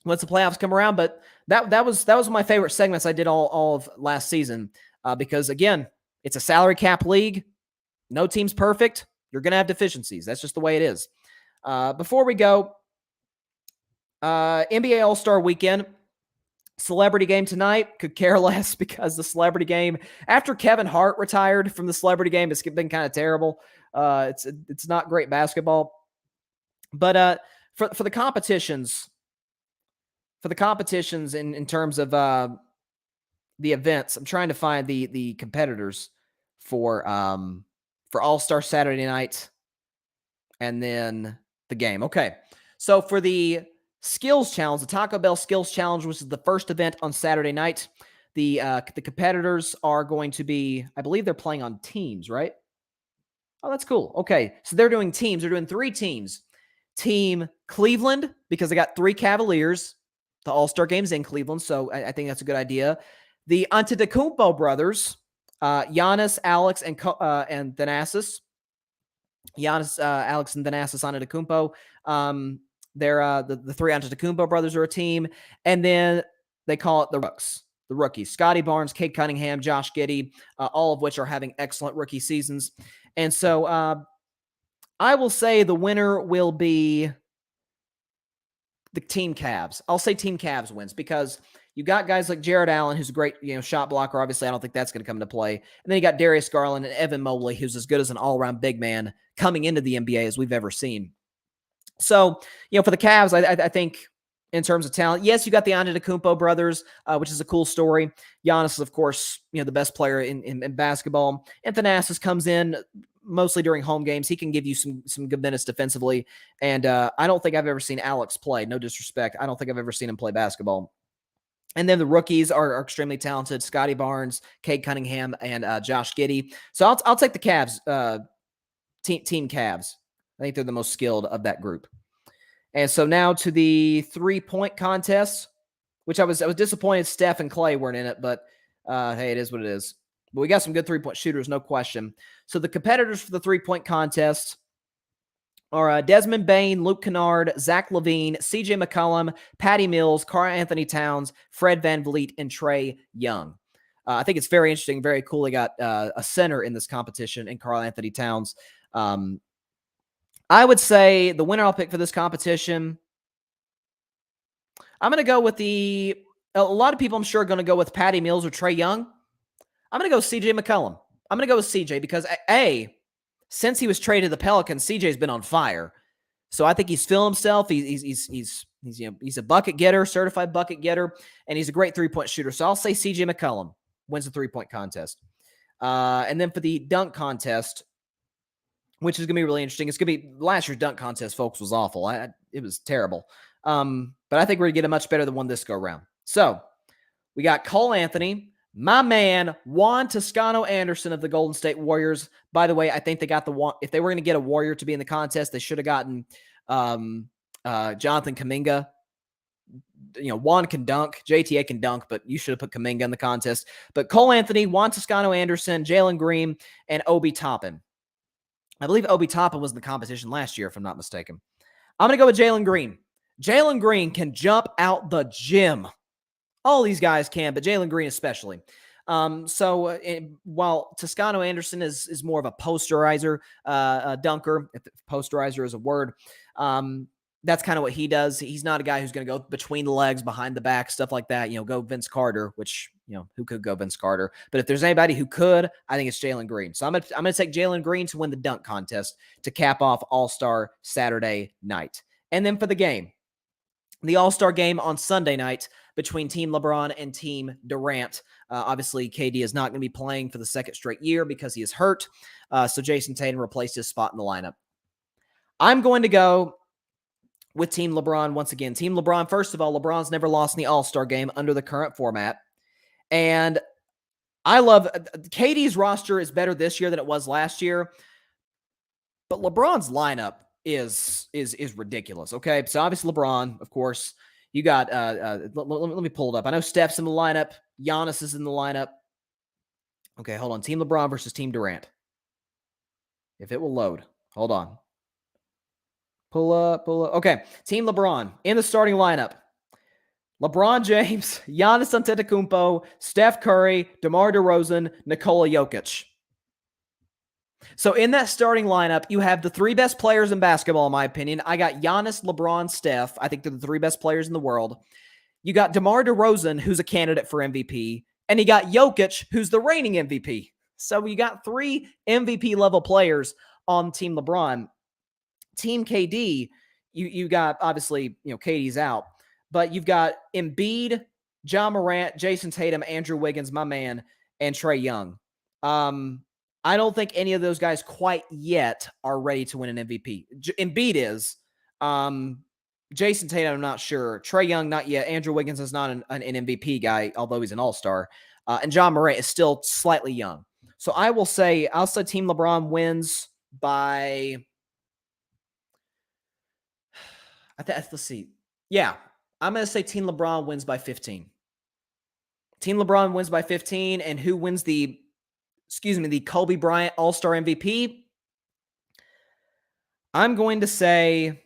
once the playoffs come around. But that was one of my favorite segments I did all of last season because, again, it's a salary cap league. No team's perfect. You're going to have deficiencies. That's just the way it is. Before we go, NBA All-Star Weekend. Celebrity game tonight. Could care less because the celebrity game, after Kevin Hart retired from the celebrity game, it's been kind of terrible. It's not great basketball. But for the competitions, in terms of the events, I'm trying to find the competitors for All-Star Saturday night and then the game. Okay. So for the Skills Challenge, the Taco Bell Skills Challenge, which is the first event on Saturday night. The competitors are going to be, I believe they're playing on teams, right? Oh, that's cool. Okay, so they're doing teams. They're doing 3 teams. Team Cleveland, because they got 3 Cavaliers. The All-Star Game's in Cleveland, so I think that's a good idea. The Antetokounmpo brothers, Giannis, Alex, and Thanasis. Giannis, Alex, and Thanasis Antetokounmpo. They're the 3 Antetokounmpo brothers are a team, and then they call it the rookies. Scotty Barnes, Cade Cunningham, Josh Giddey, all of which are having excellent rookie seasons. And so I will say the winner will be the Team Cavs. I'll say Team Cavs wins because you got guys like Jared Allen, who's a great shot blocker. Obviously, I don't think that's going to come into play. And then you got Darius Garland and Evan Mobley, who's as good as an all-around big man coming into the NBA as we've ever seen. So, for the Cavs, I think in terms of talent, yes, you got the Antetokounmpo brothers, which is a cool story. Giannis is, of course, the best player in basketball. And Thanasis comes in mostly during home games. He can give you some good minutes defensively. And I don't think I've ever seen Alex play. No disrespect. I don't think I've ever seen him play basketball. And then the rookies are extremely talented. Scotty Barnes, Cade Cunningham, and Josh Giddey. So I'll take the Cavs, Team Cavs. I think they're the most skilled of that group. And so now to the 3-point contest, which I was disappointed Steph and Clay weren't in it, but hey, it is what it is. But we got some good 3-point shooters, no question. So the competitors for the 3-point contest are Desmond Bain, Luke Kennard, Zach LaVine, CJ McCollum, Patty Mills, Karl Anthony Towns, Fred VanVleet, and Trae Young. I think it's very interesting, very cool. They got a center in this competition in Karl Anthony Towns. I would say the winner I'll pick for this competition, I'm going to go with a lot of people I'm sure are going to go with Patty Mills or Trae Young. I'm going to go CJ McCollum. I'm going to go with CJ because since he was traded to the Pelicans, CJ's been on fire. So I think he's feeling himself. He's a bucket getter, certified bucket getter, and he's a great 3-point shooter. So I'll say CJ McCollum wins the 3-point contest. And then for the dunk contest, which is going to be really interesting. It's going to be last year's dunk contest, folks, was awful. It was terrible. But I think we're going to get a much better than one this go around. So we got Cole Anthony, my man, Juan Toscano Anderson of the Golden State Warriors. By the way, I think they got if they were going to get a Warrior to be in the contest, they should have gotten Jonathan Kuminga. Juan can dunk, JTA can dunk, but you should have put Kuminga in the contest. But Cole Anthony, Juan Toscano Anderson, Jalen Green, and Obi Toppin. I believe Obi Toppin was in the competition last year, if I'm not mistaken. I'm going to go with Jalen Green. Jalen Green can jump out the gym. All these guys can, but Jalen Green especially. While Toscano Anderson is more of a posterizer, dunker, if posterizer is a word, that's kind of what he does. He's not a guy who's going to go between the legs, behind the back, stuff like that. Go Vince Carter, which, who could go Vince Carter? But if there's anybody who could, I think it's Jalen Green. So I'm going to take Jalen Green to win the dunk contest to cap off All-Star Saturday night. And then for the game, the All-Star game on Sunday night between Team LeBron and Team Durant. Obviously, KD is not going to be playing for the second straight year because he is hurt. So Jason Tatum replaced his spot in the lineup. I'm going to go with Team LeBron once again. Team LeBron, first of all, LeBron's never lost in the All-Star game under the current format. And I love KD's roster is better this year than it was last year. But LeBron's lineup is ridiculous. Okay, so obviously LeBron, of course. You got let me pull it up. I know Steph's in the lineup. Giannis is in the lineup. Okay, hold on. Team LeBron versus Team Durant. If it will load, hold on. Pull up. Okay, Team LeBron in the starting lineup. LeBron James, Giannis Antetokounmpo, Steph Curry, DeMar DeRozan, Nikola Jokic. So in that starting lineup, you have the three best players in basketball, in my opinion. I got Giannis, LeBron, Steph. I think they're the three best players in the world. You got DeMar DeRozan, who's a candidate for MVP. And you got Jokic, who's the reigning MVP. So you got three MVP-level players on Team LeBron. Team KD, you got, obviously, KD's out. But you've got Embiid, John Morant, Jason Tatum, Andrew Wiggins, my man, and Trae Young. I don't think any of those guys quite yet are ready to win an MVP. Embiid is. Jason Tatum, I'm not sure. Trae Young, not yet. Andrew Wiggins is not an MVP guy, although he's an all-star. And John Morant is still slightly young. So I'll say Team LeBron wins by... let's see. Yeah, I'm going to say Team LeBron wins by 15. Team LeBron wins by 15, and who wins the Kobe Bryant All-Star MVP? I'm going to say,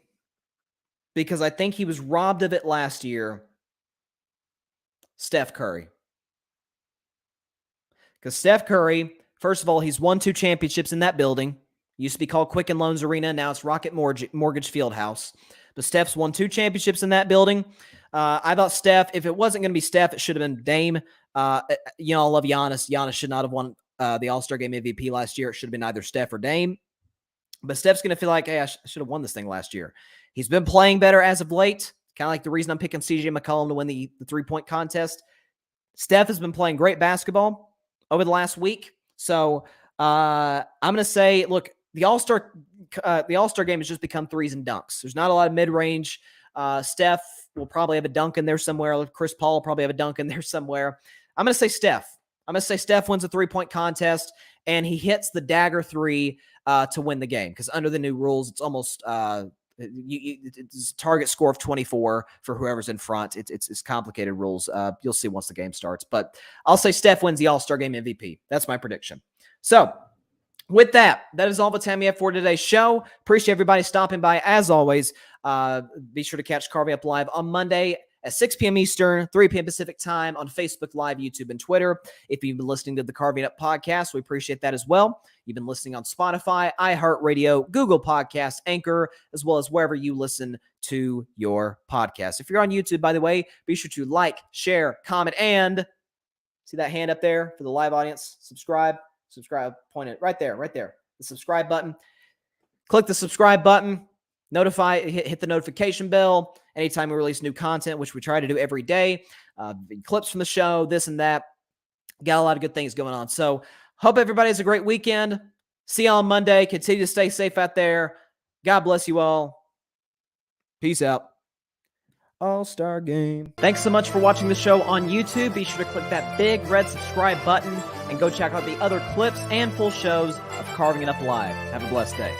because I think he was robbed of it last year, Steph Curry. Because Steph Curry, first of all, he's won 2 championships in that building. It used to be called Quicken Loans Arena. Now it's Rocket Mortgage Fieldhouse. But Steph's won 2 championships in that building. I thought Steph, if it wasn't going to be Steph, it should have been Dame. I love Giannis. Giannis should not have won the All-Star Game MVP last year. It should have been either Steph or Dame. But Steph's going to feel like, hey, I should have won this thing last year. He's been playing better as of late. Kind of like the reason I'm picking CJ McCollum to win the 3-point contest. Steph has been playing great basketball over the last week. So I'm going to say, look, the All-Star game has just become threes and dunks. There's not a lot of mid-range. Steph will probably have a dunk in there somewhere. Chris Paul will probably have a dunk in there somewhere. I'm going to say Steph. I'm going to say Steph wins a 3-point contest, and he hits the dagger 3 to win the game. Because under the new rules, it's almost it's a target score of 24 for whoever's in front. It's complicated rules. You'll see once the game starts. But I'll say Steph wins the All-Star Game MVP. That's my prediction. So with that is all the time we have for today's show. Appreciate everybody stopping by. As always, be sure to catch Carving Up Live on Monday at 6 p.m. Eastern, 3 p.m. Pacific time on Facebook Live, YouTube, and Twitter. If you've been listening to the Carving Up podcast, we appreciate that as well. You've been listening on Spotify, iHeartRadio, Google Podcasts, Anchor, as well as wherever you listen to your podcast. If you're on YouTube, by the way, be sure to like, share, comment, and see that hand up there for the live audience? Subscribe, point it right there, the subscribe button. Click the subscribe button. Hit the notification bell anytime we release new content, which we try to do every day. Clips from the show, this and that. Got a lot of good things going on. So hope everybody has a great weekend. See you on Monday. Continue to stay safe out there. God bless you all. Peace out. All-Star Game. Thanks so much for watching the show on YouTube. Be sure to click that big red subscribe button and go check out the other clips and full shows of Carving It Up Live. Have a blessed day.